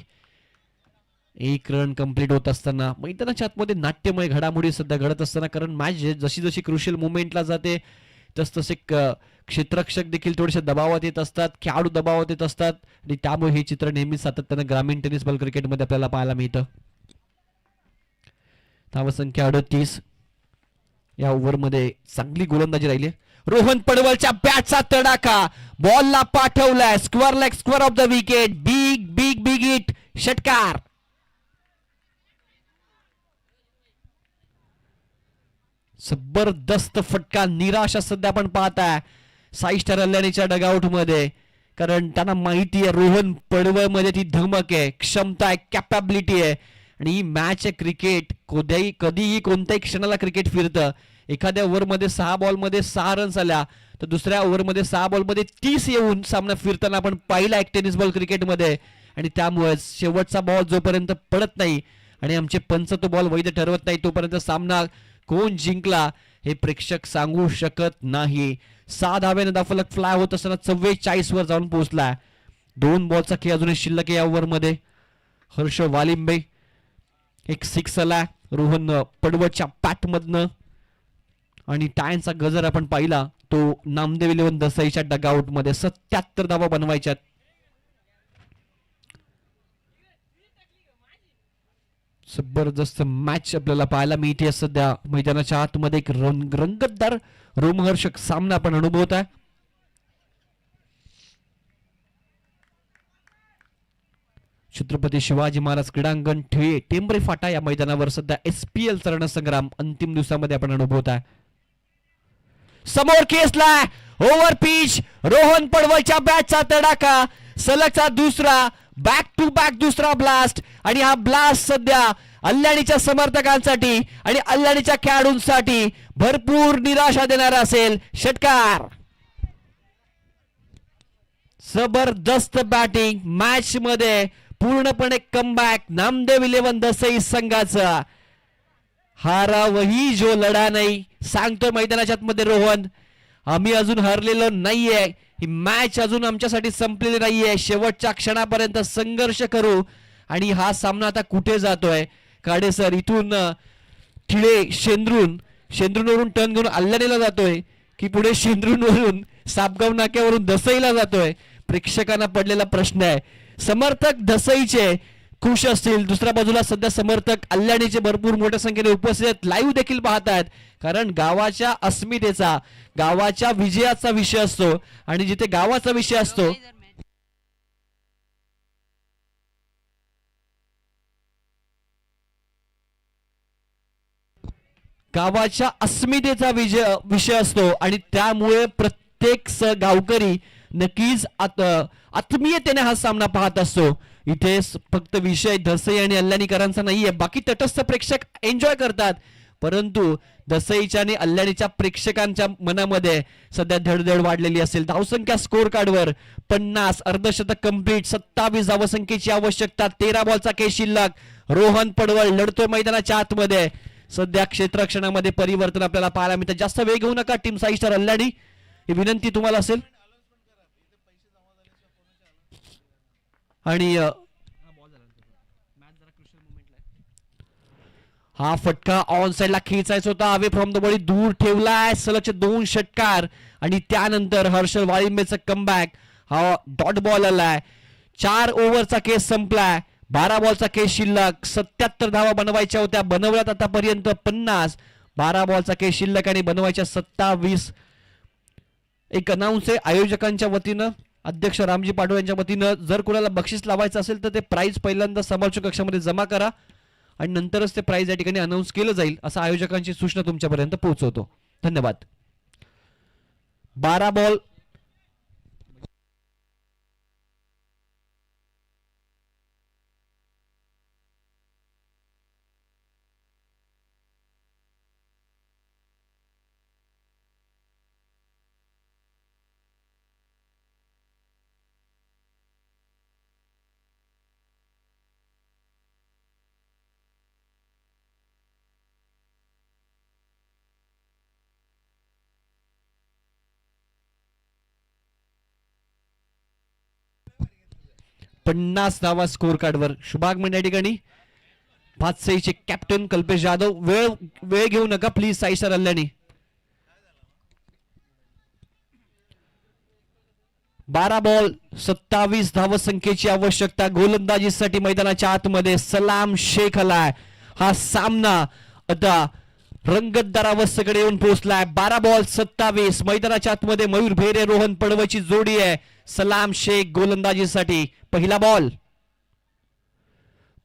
1 रन कंप्लीट होत असताना मैदानाच्या आतमध्ये नाट्यमय घडामोडी सध्या घडत असताना, कारण मॅच जशी जशी क्रुशियल मुवमेंटला जाते तसतसे क्षेत्ररक्षक देखील थोडेसे दबावात येत असतात, खेळाडू दबावात येत असतात आणि त्यामुळे हे चित्र नेहमी सातत्यानं ग्रामीण टेनिस बॉल क्रिकेटमध्ये आपल्याला पाहायला मिळतं. धावसंख्या 38. या ओव्हरमध्ये चांगली गोलंदाजी राहिली. रोहन पडवळच्या बॅटचा तडाखा बॉलला पाठवलाय. Square leg, square of the wicket. Big big big hit. षटकार. जबरदस्त फटका. निराशा सध्या आपण पाहताय साई स्टार अल्यानीच्या डगआउट मध्ये, कारण त्यांना माहिती आहे रोहन पडवळ मध्ये ती धमक आहे, क्षमता आहे, कॅपॅबिलिटी आहे आणि ही मॅच आहे क्रिकेट. कधीही कोणत्याही क्षणाला क्रिकेट फिरतं. एखाद्या ओव्हरमध्ये 6 बॉलमध्ये 6 रन्स आल्या तर दुसऱ्या ओव्हरमध्ये 6 बॉलमध्ये 30 येऊन सामना फिरताना आपण पाहिला एक टेनिस बॉल क्रिकेटमध्ये. आणि त्यामुळे शेवटचा बॉल जोपर्यंत पडत नाही आणि आमचे पंच तो बॉल वैध ठरवत नाही तोपर्यंत सामना कोण जिंकला हे प्रेक्षक सांगू शकत नाही. 6 धाव्याने धावफलक फ्लाय होत असताना 44 वर जाऊन पोहोचलाय. 2 बॉलचा खेळ अजूनही शिल्लक आहे या ओव्हरमध्ये. हर्ष वालिंबे एक 6 आला रोहन पडवळच्या पॅट मधनं आणि टायनचा गजर आपण पाहिला तो नामदेव 11 दसाईच्या डगआउट मध्ये. 77 धावा बनवायच्यात. जबरदस्त मॅच आपल्याला पाहायला मिळते सध्या मैदानाच्या आतमध्ये. एक रंगतदार रोमहर्षक सामना आपण अनुभवत आहे. छत्रपती शिवाजी महाराज क्रीडांगण टेंबरे फाटा या मैदानावर सध्या SPL रणसंग्राम अंतिम दिवसामध्ये आपण अनुभवत आहे. समोर खेचला ओव्हर पिच. रोहन पडवळच्या बॅटचा तडाखा. सलगचा दुसरा बॅक टू बॅक दुसरा ब्लास्ट आणि हा ब्लास्ट सध्या अल्याणीच्या समर्थकांसाठी आणि अल्याणीच्या खेळाडूंसाठी भरपूर निराशा देणारा असेल. षटकार. जबरदस्त बॅटिंग मॅच मध्ये पूर्णपणे कमबॅक नामदेव 11 दसई संघाचा. हारावही जो लढा नाही सांगतो मैदानाच्या आतमध्ये रोहन. आम्ही अजून हरलेलो नाहीये. ही मॅच अजून आमच्यासाठी संपलेली नाहीये. शेवटच्या क्षणापर्यंत संघर्ष करू. आणि हा सामना आता कुठे जातोय काडे सर? इथून ठिळे शेंद्रूनवरून टर्न घेऊन अल्याणीला जातोय की पुढे शेंद्रूनवरून सापगाव नाक्यावरून दसईला जातोय? प्रेक्षकांना पडलेला प्रश्न आहे. समर्थक दसईचे खुश असतील, दुसऱ्या बाजूला सध्या समर्थक अल्याणीचे भरपूर मोठ्या संख्येने उपस्थित आहेत, लाईव्ह देखील पाहतायत. कारण गावाच्या अस्मितेचा, गावाच्या विजयाचा विषय असतो आणि जिथे गावाचा विषय असतो गावाच्या अस्मितेचा विषय असतो आणि त्यामुळे प्रत्येक गावकरी नक्कीच आत्मीयतेने हा सामना पाहत असतो. इथे फक्त विषय दसई आणि अल्याणीकरांचा नाहीये, बाकी तटस्थ प्रेक्षक एन्जॉय करतात, परंतु दसईच्या आणि अल्याणीच्या प्रेक्षकांच्या मनामध्ये सध्या धडधड वाढलेली असेल. धावसंख्या स्कोर कार्डवर 50, अर्धशतक कंप्लीट, 27 धावसंख्येची आवश्यकता, 13 बॉलचा खेळ शिल्लक. रोहन पडवळ लढतोय मैदानाच्या आतमध्ये. सध्या क्षेत्ररक्षणामध्ये परिवर्तन आपल्याला पाहायला मिळतं. जास्त वेळ घेऊ नका टीम साई स्टार अल्याणी, ही विनंती तुम्हाला असेल. आणि हा फटका ऑन साइडला खेचायचा होता, अवे फ्रॉम द बॉडी दूर ठेवलाय. सलगचे 2 षटकार आणि त्यानंतर हर्षल वाळिंबेचा कमबॅक. हा डॉट बॉल आलाय. 4 ओव्हरचा केस संपलाय. 12 बॉलचा केस शिल्लक. 77 धावा बनवायच्या होत्या, बनवल्यात आतापर्यंत 50. 12 बॉलचा केस शिल्लक आणि बनवायच्या 27. एक अनाउन्स आहे आयोजकांच्या वतीनं, अध्यक्ष रामजी पाटोळे यांच्या वतीनं, जर कोणाला बक्षीस लावायचं असेल तर ते प्राइज पहिल्यांदा समालोचक कक्षामध्ये जमा करा आणि नंतरच ते प्राइज या ठिकाणी अनाउन्स केलं जाईल, असं आयोजकांची सूचना तुमच्यापर्यंत पोहोचवतो. धन्यवाद. 12 बॉल 50 धावा स्कोर कार्डवर. शुभागमन या ठिकाणी पाचसईचे कॅप्टन कल्पेश जाधव. वेळ घेऊ नका प्लीज साईसर अल्ल्यानी. 12 बॉल 27 धावसंख्येची आवश्यकता. गोलंदाजीसाठी मैदानाच्या आतमध्ये सलाम शेख आलाय. हा सामना आता रंगतदार अवस्थेकडे येऊन पोहोचलाय. 12 बॉल 27. मैदानाच्या आतमध्ये मयूर भेरे रोहन पडवची जोडी आहे. सलाम शेख गोलंदाजीसाठी. पहिला बॉल,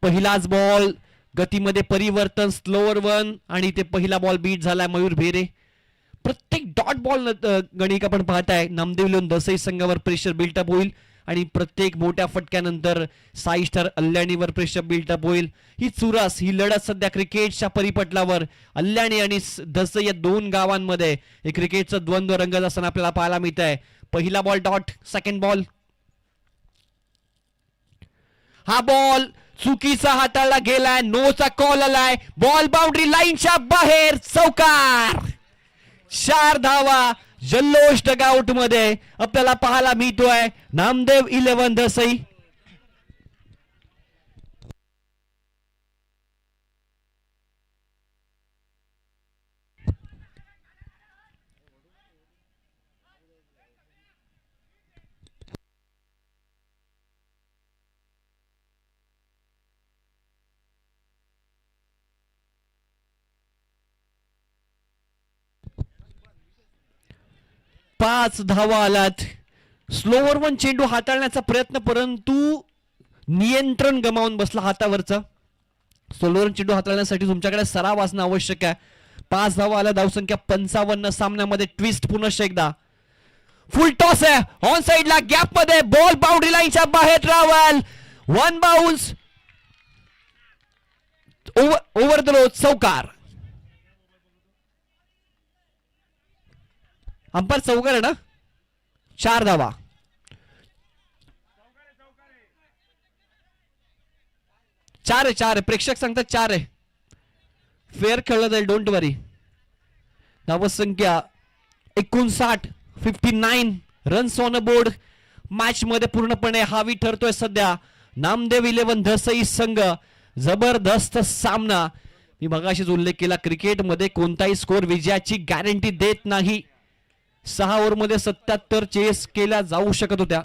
पहिलाच बॉल, गतीमध्ये परिवर्तन, स्लोअर वन आणि ते पहिला बॉल बीट झालाय मयूर भेरे. प्रत्येक डॉट बॉल गणिक आपण पाहताय नामदेव लिहून दसई संघावर प्रेशर बिल्टअप होईल आणि प्रत्येक मोठ्या फटक्यानंतर साई स्टार अल्ल्याणीवर प्रेशर बिल्टअप होईल. ही चुरस, ही लढत सध्या क्रिकेटच्या परिपटलावर अल्ल्याणी आणि दसई या दोन गावांमध्ये हे क्रिकेटचं द्वंद्व रंगत असताना आपल्याला पाहायला मिळत आहे. पहिला बॉल डॉट, सेकंड बॉल. हा बॉल चुकीचा हाताळला गेलाय. नोचा कॉल आलाय. बॉल बाउंड्री लाईनच्या बाहेर. चौकार. 4 धावा जल्लोष डगआउट मध्ये आपल्याला पाहायला मिळतोय. नामदेव 11 दसई. पाच धावा आलात. स्लोवर वन चेंडू हाताळण्याचा प्रयत्न परंतु नियंत्रण गमावून बसला हातावरचा. स्लोवर चेंडू हाताळण्यासाठी तुमच्याकडे सराव असणं आवश्यक आहे. 5 धावा आल्या. धावसंख्या 55. सामन्यामध्ये ट्विस्ट पुन्हा एकदा. फुल टॉस आहे ऑन साइडला गॅप मध्ये. बॉल बाउंड्री लाईनच्या बाहेर. Travel 1 bounce over the road. चौकार. अंपायर चौकार आहे ना. 4 धावा. चार आहे. प्रेक्षक सांगतात 4 आहे. फेअर खेळलं जाईल, डोंट वरी. धावसंख्या 59. 59 runs on a board. Match मध्ये पूर्णपणे हावी ठरतोय सध्या नामदेव 11 दसई संघ. जबरदस्त सामना. मी मगाशीच उल्लेख केला, क्रिकेटमध्ये कोणताही स्कोर विजयाची गॅरंटी देत नाही. 6 ओव्हरमध्ये 77 चेस केल्या जाऊ शकत होत्या.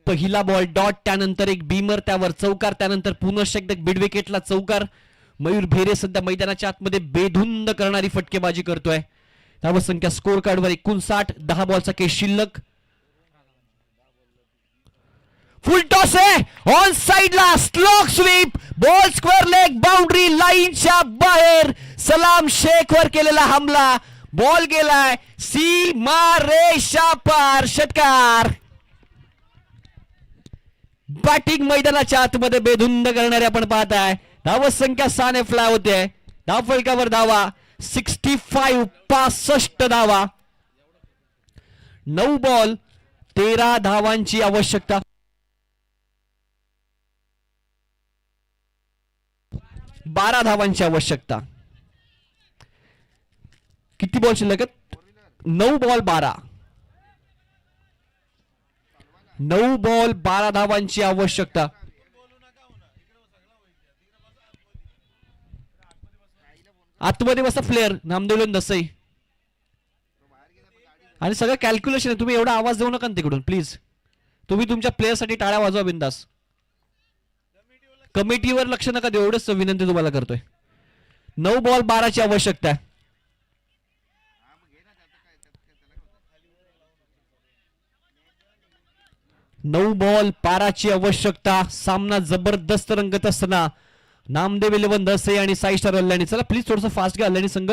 पहिला बॉल डॉट, त्यानंतर एक बीमर, त्यावर चौकार, त्यानंतर पुनश्च एकदा मिड विकेटला चौकार. मयूर भेरे सध्या मैदानाच्या आतमध्ये बेधुंद करणारी फटकेबाजी करतोय. धावसंख्या स्कोर कार्डवर 59. 10 बॉलचा केस शिल्लक. फुल टॉस आहे ऑन साइडला. Slog sweep. Ball square leg boundary लाईनच्या बाहेर. सलाम शेख वर केलेला हमला. बॉल गेलाय सीमा रेषा पार. षटकार. बॅटिंग मैदानाच्या आतमध्ये बेधुंद करणारे आपण पाहताय. धावसंख्या 6 ने फ्लाय होते. धावफलकावर धावा 65. 65 धावा. 9 बॉल 13 धावांची आवश्यकता. 12 धावांची आवश्यकता. किती बॉल शिल्लक आहेत? 9 बॉल 12. 9 बॉल 12 धावांची आवश्यकता. आतमध्ये बसा प्लेअर नामदेव दसई. आणि सगळं कॅल्क्युलेशन आहे. तुम्ही एवढा आवाज देऊ नका तिकडून प्लीज. तुम्ही तुमच्या प्लेयरसाठी टाळ्या वाजवा बिंदास. कमिटीवर लक्ष नका देऊ, एवढंच विनंती तुम्हाला करतोय. 9 बॉल 12ची आवश्यकता आहे. नऊ बॉल 12ची आवश्यकता. सामना जबरदस्त रंगत असताना नामदेव 11 दसई आणि साई स्टार अल्ल्याणी. चला प्लीज थोडस फास्ट घ्या अल्ल्याणी संघ.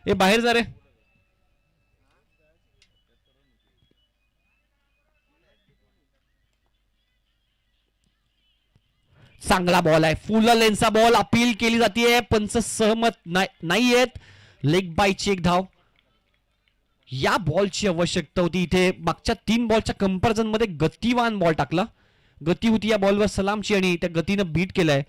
ए बाहेर जा रे. चांगला बॉल आहे. फुल लेन्सचा बॉल. अपील केली जाते. पंच सहमत नाहीयेत. लेग बायची एक धाव. या बॉलची आवश्यकता होती. इथे मागच्या 3 बॉलच्या कंपॅरिझन मध्ये गतिवान बॉल टाकला. गती होती या बॉलवर सलामची आणि त्या गतीनं बीट केलाय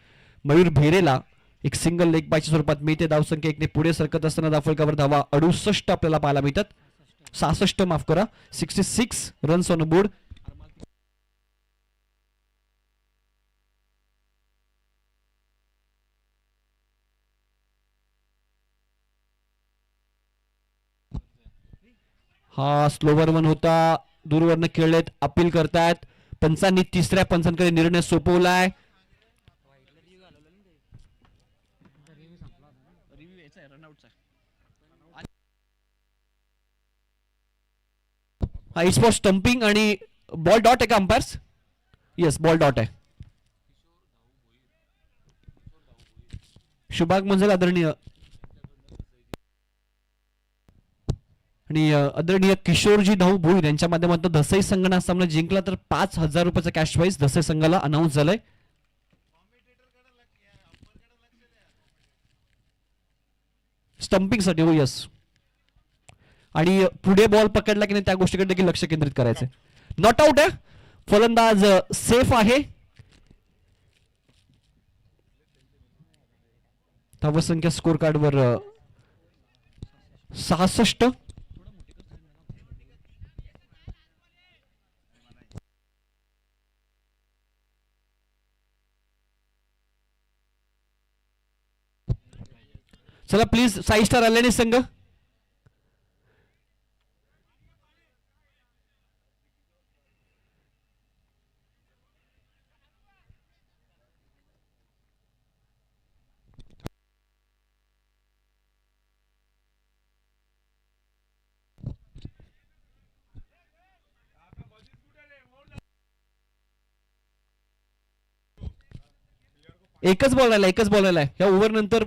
मयूर भेरेला. एक सिंगल लेग बायच्या स्वरूपात मिळते. धावसंख्या 1 ने पुढे सरकत असताना धावफलकावर धावा 68 आपल्याला पाहायला मिळतात. 66 माफ करा 66 रन्स ऑन बोर्ड. हा स्लोवर वन होता, दूरवरनं खेळलेत, अपील करतायत पंचांनी. तिसऱ्या पंचांकडे निर्णय सोपवलाय. हा इट्स फॉर स्टंपिंग आणि बॉल डॉट आहे का अंपायर्स? येस बॉल डॉट आहे. शुभाग मंजल आदरणीय आणि आदरणीय किशोरजी धाऊ भोईर यांच्या माध्यमातून धसई संघाने सामना जिंकला तर 5,000 रुपयाचा कॅश प्राइज धसई संघाला अनाऊन्स झालाय. स्टंपिंग साठी हो यस. आणि पुढे बॉल पकडला की नाही त्या गोष्टीकडे देखील लक्ष केंद्रित करायचंय. नॉट आउट आहे, फलंदाज सेफ आहे. धावसंख्या स्कोर कार्डवर 66. चला प्लीज 6 स्टार आल्याने संघ. एकच बॉल राहिला. या ओव्हर नंतर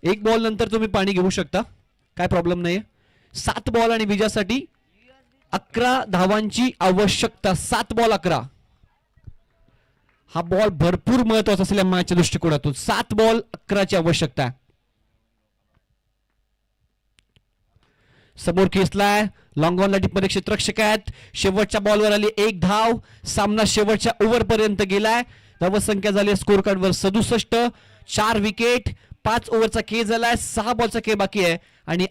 एक बॉल नंतर तुम्ही पाणी घेऊ शकता, काय प्रॉब्लेम नाही. 7 बॉल आणि विजयासाठी 11 धावांची आवश्यकता. 7 बॉल 11. हा बॉल भरपूर महत्वाचा असेल या मॅचच्या दृष्टिकोनातून. 7 बॉल 11ची आवश्यकता. समोर खेचलाय, लॉंग ऑन ला मध्ये क्षेत्ररक्षक आहेत. शेवटच्या बॉलवर आली 1 धाव. सामना शेवटच्या ओव्हर पर्यंत गेलाय. धावसंख्या झाली स्कोर कार्डवर 67. 4 विकेट, 5 ओव्हरचा खेळ झालाय, 6 बॉलचा खेळ बाकी आहे आणि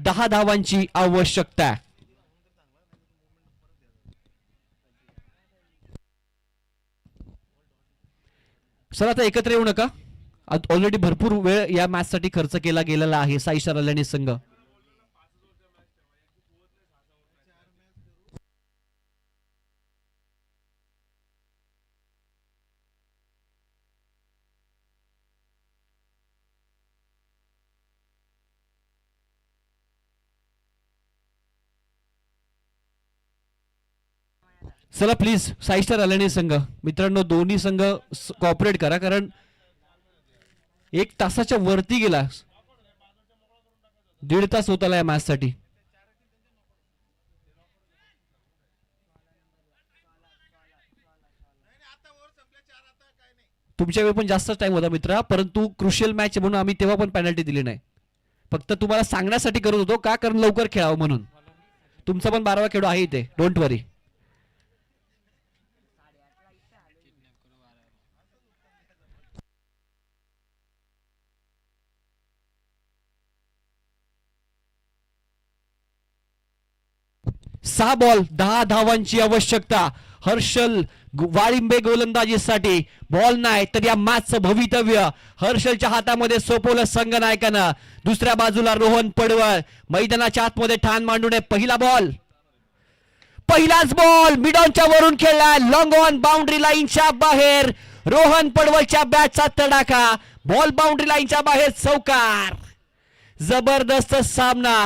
10 धावांची आवश्यकता आहे. सर आता एकत्र येऊ नका, ऑलरेडी भरपूर वेळ या मॅच साठी खर्च केला गेलेला आहे. 6 स्टार आल्याने संघ. चला प्लीज 6 स्टार आल्याने संघ. मित्रांनो दोन्ही संघ कॉपरेट करा, कारण 1 तासाच्या वरती गेला. 1.5 तास होत आला या मॅच साठी. तुमच्या वेळी पण जास्त टाइम होता मित्रा, परंतु क्रुशियल मॅच म्हणून आम्ही तेव्हा पण पेनल्टी दिली नाही. फक्त तुम्हाला सांगण्यासाठी करत होतो का, कारण लवकर खेळावं म्हणून. तुमचा पण 12वा खेळ आहे इथे, डोंट वरी. सहा बॉल 10 धावांची आवश्यकता. हर्षल वाळिंबे गोलंदाजीसाठी. बॉल नाही तर या मॅचचं भवितव्य हर्षलच्या हातामध्ये सोपवलं संघनायकानं. दुसऱ्या बाजूला रोहन पडवळ मैदानाच्या आतमध्ये ठाण मांडून. पहिला बॉल, पहिलाच बॉल मिडॉनच्या वरून खेळला, लॉंग ऑन बाउंड्री लाईनच्या बाहेर. रोहन पडवळच्या बॅटचा तडाखा, बॉल बाउंड्री लाईनच्या बाहेर, चौकार. जबरदस्त सामना.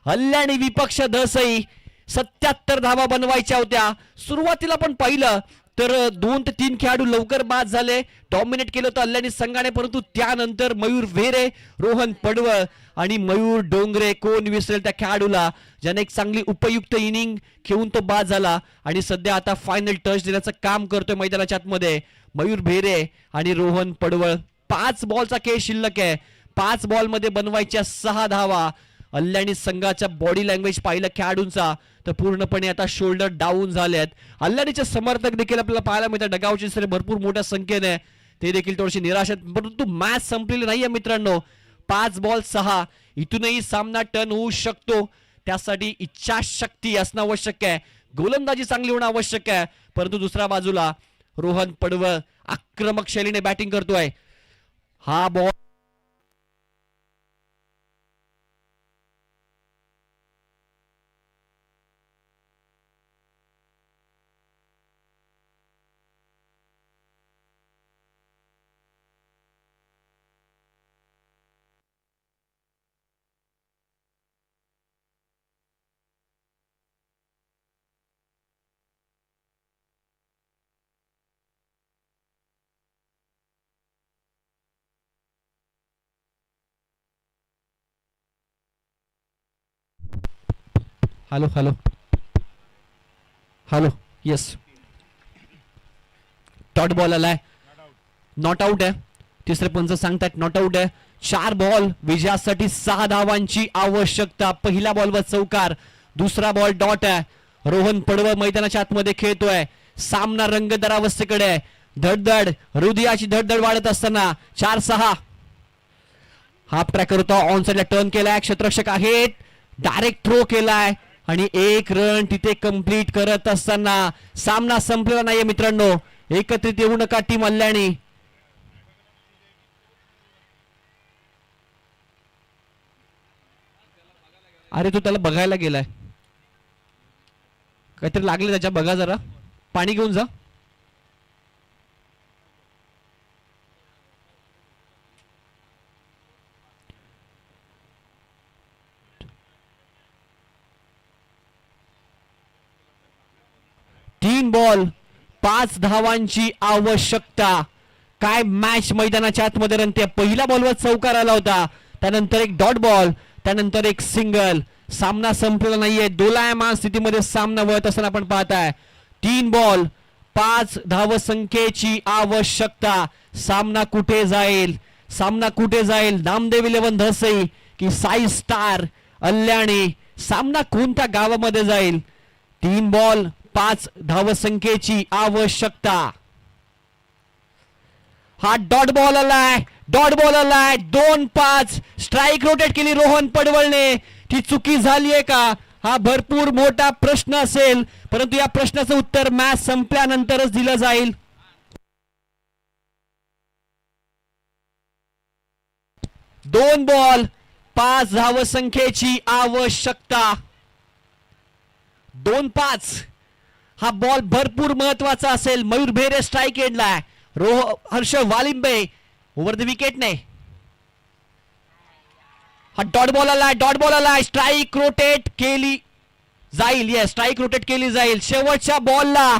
हल्ल्याने विपक्ष धसई. 77 धावा बनवायच्या होत्या. सुरुवातीला पण पाहिलं तर 2 ते 3 खेळाडू लवकर बाद झाले, डॉमिनेट केलं होतं हल्ल्याने संघाने. परंतु त्यानंतर मयूर व्हेरे, रोहन पडवळ आणि मयूर डोंगरे, कोण विसरेल त्या खेळाडूला ज्याने एक चांगली उपयुक्त इनिंग खेळून तो बाद झाला. आणि सध्या आता फायनल टच देण्याचं काम करतोय मैदानाच्या आतमध्ये मयूर व्हेरे आणि रोहन पडवळ. 5 बॉलचा खेळ शिल्लक आहे. 5 बॉल मध्ये बनवायच्या 6 धावा. अल्ल्यानी संघाच्या बॉडी लँग्वेज पाहिलं खेळाडूंचा तर पूर्णपणे आता शोल्डर डाऊन झालेत. अल्ल्यानीचे समर्थक देखील आपल्याला पाहायला मिळतात डगावचे भरपूर मोठ्या संख्येने, ते देखील थोडीशी निराश आहेत. परंतु मॅच संपलेली नाहीये मित्रांनो. 5 बॉल 6. इथूनही सामना टर्न होऊ शकतो, त्यासाठी इच्छाशक्ती असणं आवश्यक आहे, गोलंदाजी चांगली होणं आवश्यक आहे. परंतु दुसऱ्या बाजूला रोहन पडवळ आक्रमक शैलीने बॅटिंग करतोय. हा ball hello hello hello yes, dot ball आलाय, नॉट आउट आहे. तिसरे पंच सांगतायत नॉट आउट आहे. 4 बॉल विजयासाठी 6 धावांची आवश्यकता. पहिल्या बॉलवर चौकार, दुसरा बॉल डॉट आहे. रोहन पडवळ मैदानाच्या आतमध्ये खेळतोय. सामना रंगतदार अवस्थेकडे आहे. धडधड, हृदयाची धडधड वाढत असताना 4-6. हाफ ट्रॅकर होता, ऑन साइडला टर्न केलाय, क्षेत्ररक्षक आहेत, डायरेक्ट थ्रो केलाय आणि 1 रन तिथे कंप्लीट करत असताना सामना संपलेला नाहीये मित्रांनो. एकत्रित येऊ नका टीम अल्याणी. अरे तो त्याला बघायला गेलाय, काहीतरी लागले त्याच्या, बघा जरा, पाणी घेऊन जा. तीन बॉल 5 धावांची आवश्यकता. काय मॅच मैदानाच्या आतमध्ये रनते. पहिल्या बॉलवर चौकार आला होता, त्यानंतर एक डॉट बॉल, त्यानंतर एक सिंगल. सामना संपलेला नाहीये, दोलायमान स्थितीमध्ये सामना वळत असताना आपण पाहताय. 3 बॉल 5 धावसंख्येची आवश्यकता. सामना कुठे जाईल, सामना कुठे जाईल. नामदेव 11 धसई की साई स्टार अल्याणी, सामना कोणत्या गावामध्ये जाईल. 3 बॉल 5 धावसंख्येची आवश्यकता. हा डॉट बॉल आलाय, डॉट बॉल आलाय. 2-5 स्ट्राईक रोटेट केली रोहन पडवळने. ती चुकी झालीये का, हा भरपूर मोठा प्रश्न असेल, परंतु या प्रश्नाचं उत्तर मॅच संपल्यानंतरच दिलं जाईल. दोन बॉल 5 धावसंख्येची आवश्यकता. 2-5 हा बॉल भरपूर महत्वाचा असेल. मयूर भेरे स्ट्राईक एंडलाय, Harsh Walimbe over the wicket ने. हा डॉट बॉल आलाय, डॉट बॉल आलाय. स्ट्राईक रोटेट केली जाईल, येस स्ट्राईक रोटेट केली जाईल. शेवटच्या बॉलला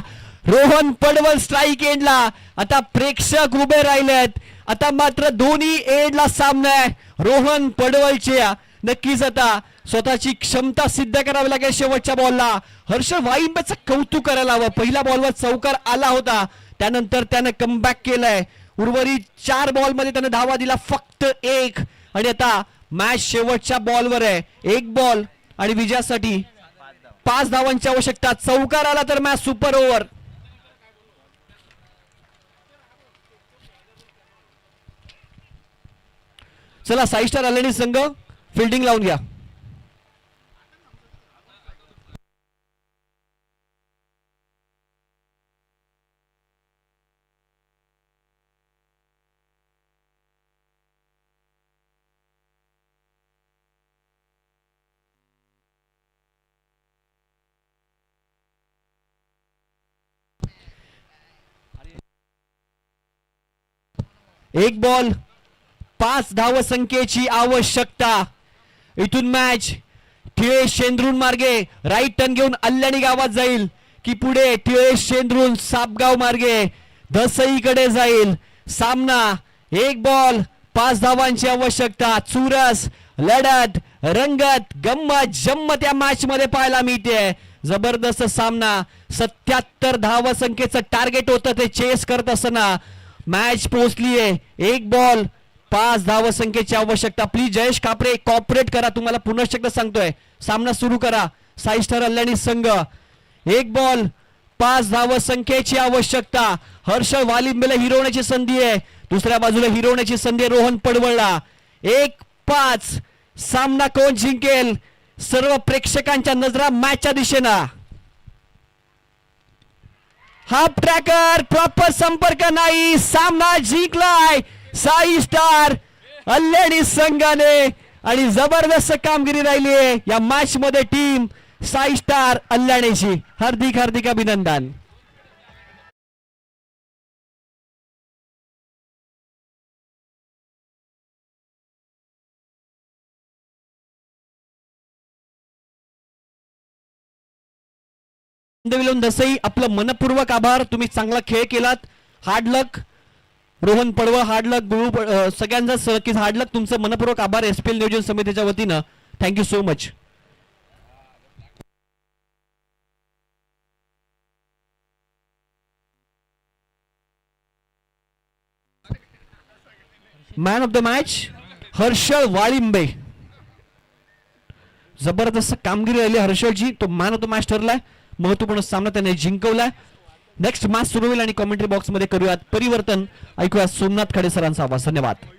रोहन पडवळ स्ट्राईक एंडला. आता प्रेक्षक उभे राहिलेत, आता मात्र दोन्ही एंडला सामना आहे. रोहन पडवळच्या नक्कीच आता स्वतःची क्षमता सिद्ध करावी लागेल शेवटच्या बॉलला. हर्ष वाईंबेचं कौतुक करायला हवं. पहिल्या बॉलवर चौकार आला होता, त्यानंतर त्याने कमबॅक केलंय. उर्वरित 4 बॉल मध्ये त्याने धावा दिला फक्त 1, आणि आता मॅच शेवटच्या बॉलवर आहे. 1 बॉल आणि विजयासाठी 5 धावांची आवश्यकता. चौकार आला तर मॅच सुपर ओव्हर. चला साई स्टार अल्याणी संघ फिल्डिंग लावून घ्या. एक बॉल 5 धावसंख्येची आवश्यकता. इथून मॅच टिळे शेंद्रून मार्गे राईट टर्न घेऊन अल्याणी गावात जाईल की पुढे टिळे शेंद्रून सापगाव मार्गे धसईकडे जाईल. सामना 1 बॉल 5 धावांची आवश्यकता. चुरस लढत रंगत गंमत जम्मत या मॅच मध्ये पाहायला मिळते. जबरदस्त सामना. 77 धावसंख्येचं टार्गेट होतं, ते चेस करत असताना मॅच पोहोचलीये. 1 बॉल 5 धावसंख्येची आवश्यकता. प्लीज जयेश कापरे कॉपरेट करा, तुम्हाला पुन्हा एकदा सांगतोय. सामना सुरू करा. साई स्टार अल्याणी संघ. 1 बॉल 5 धावसंख्येची आवश्यकता. हर्ष वालिंबेला हिरवण्याची संधी आहे, दुसऱ्या बाजूला हिरवण्याची संधी रोहन पडवळला. 1 5. सामना कोण जिंकेल? सर्व प्रेक्षकांच्या नजरा मॅचच्या दिशेनं. हाफ ट्रॅकर प्रॉपर संपर्क नाही. सामना जिंकलाय साई स्टार अल्लेडी संघाने आणि जबरदस्त कामगिरी राहिली आहे या मॅच मध्ये टीम साई स्टार अल्लाणेची. हार्दिक हार्दिक अभिनंदन. विलोन दसई आपलं मनपूर्वक आभार. तुम्ही चांगला खेळ केलात. हार्ड लक रोहन पडव, हार्ड लक गुरु, सगळ्यांचा सहकीच हार्ड लक. तुमचं मनपूर्वक आभार एसपीएल नियोजन समितीच्या वतीनं. Thank you so much. Man of the match Harshal Walimbe. जबरदस्त कामगिरी राहिली हर्षलची. तो मॅन ऑफ द मॅच ठरलाय. महत्वपूर्ण सामना त्याने जिंकवलाय. नेक्स्ट मॅच सुरू होईल आणि कमेंट्री बॉक्स मध्ये करूयात परिवर्तन. ऐकूया सोमनाथ खडे सरांचा आवाज. धन्यवाद.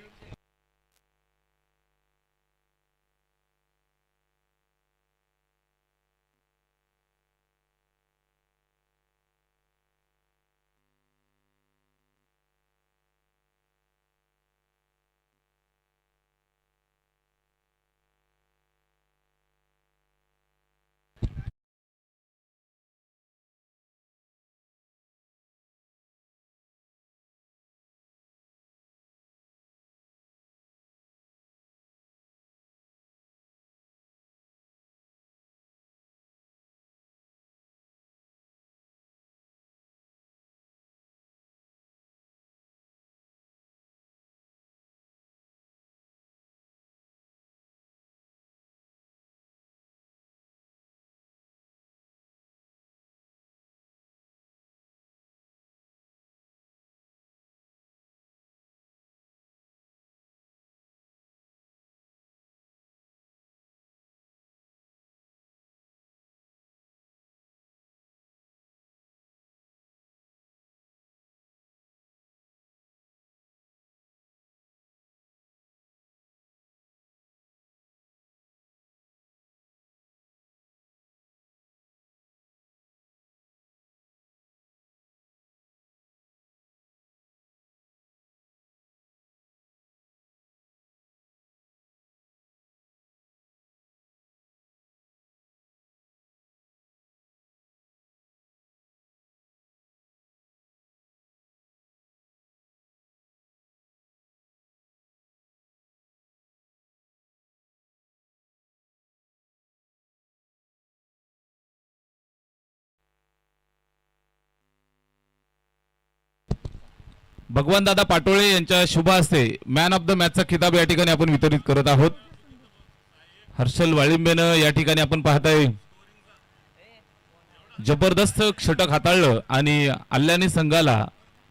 भगवान दादा पाटोळे यांच्या शुभ हस्ते मॅन ऑफ द मॅचचा खिताब या ठिकाणी आपण वितरित करत आहोत. हर्षल वाळिंबेनं या ठिकाणी आपण पाहताय जबरदस्त षटक हाताळलं आणि अल्लानी संघाला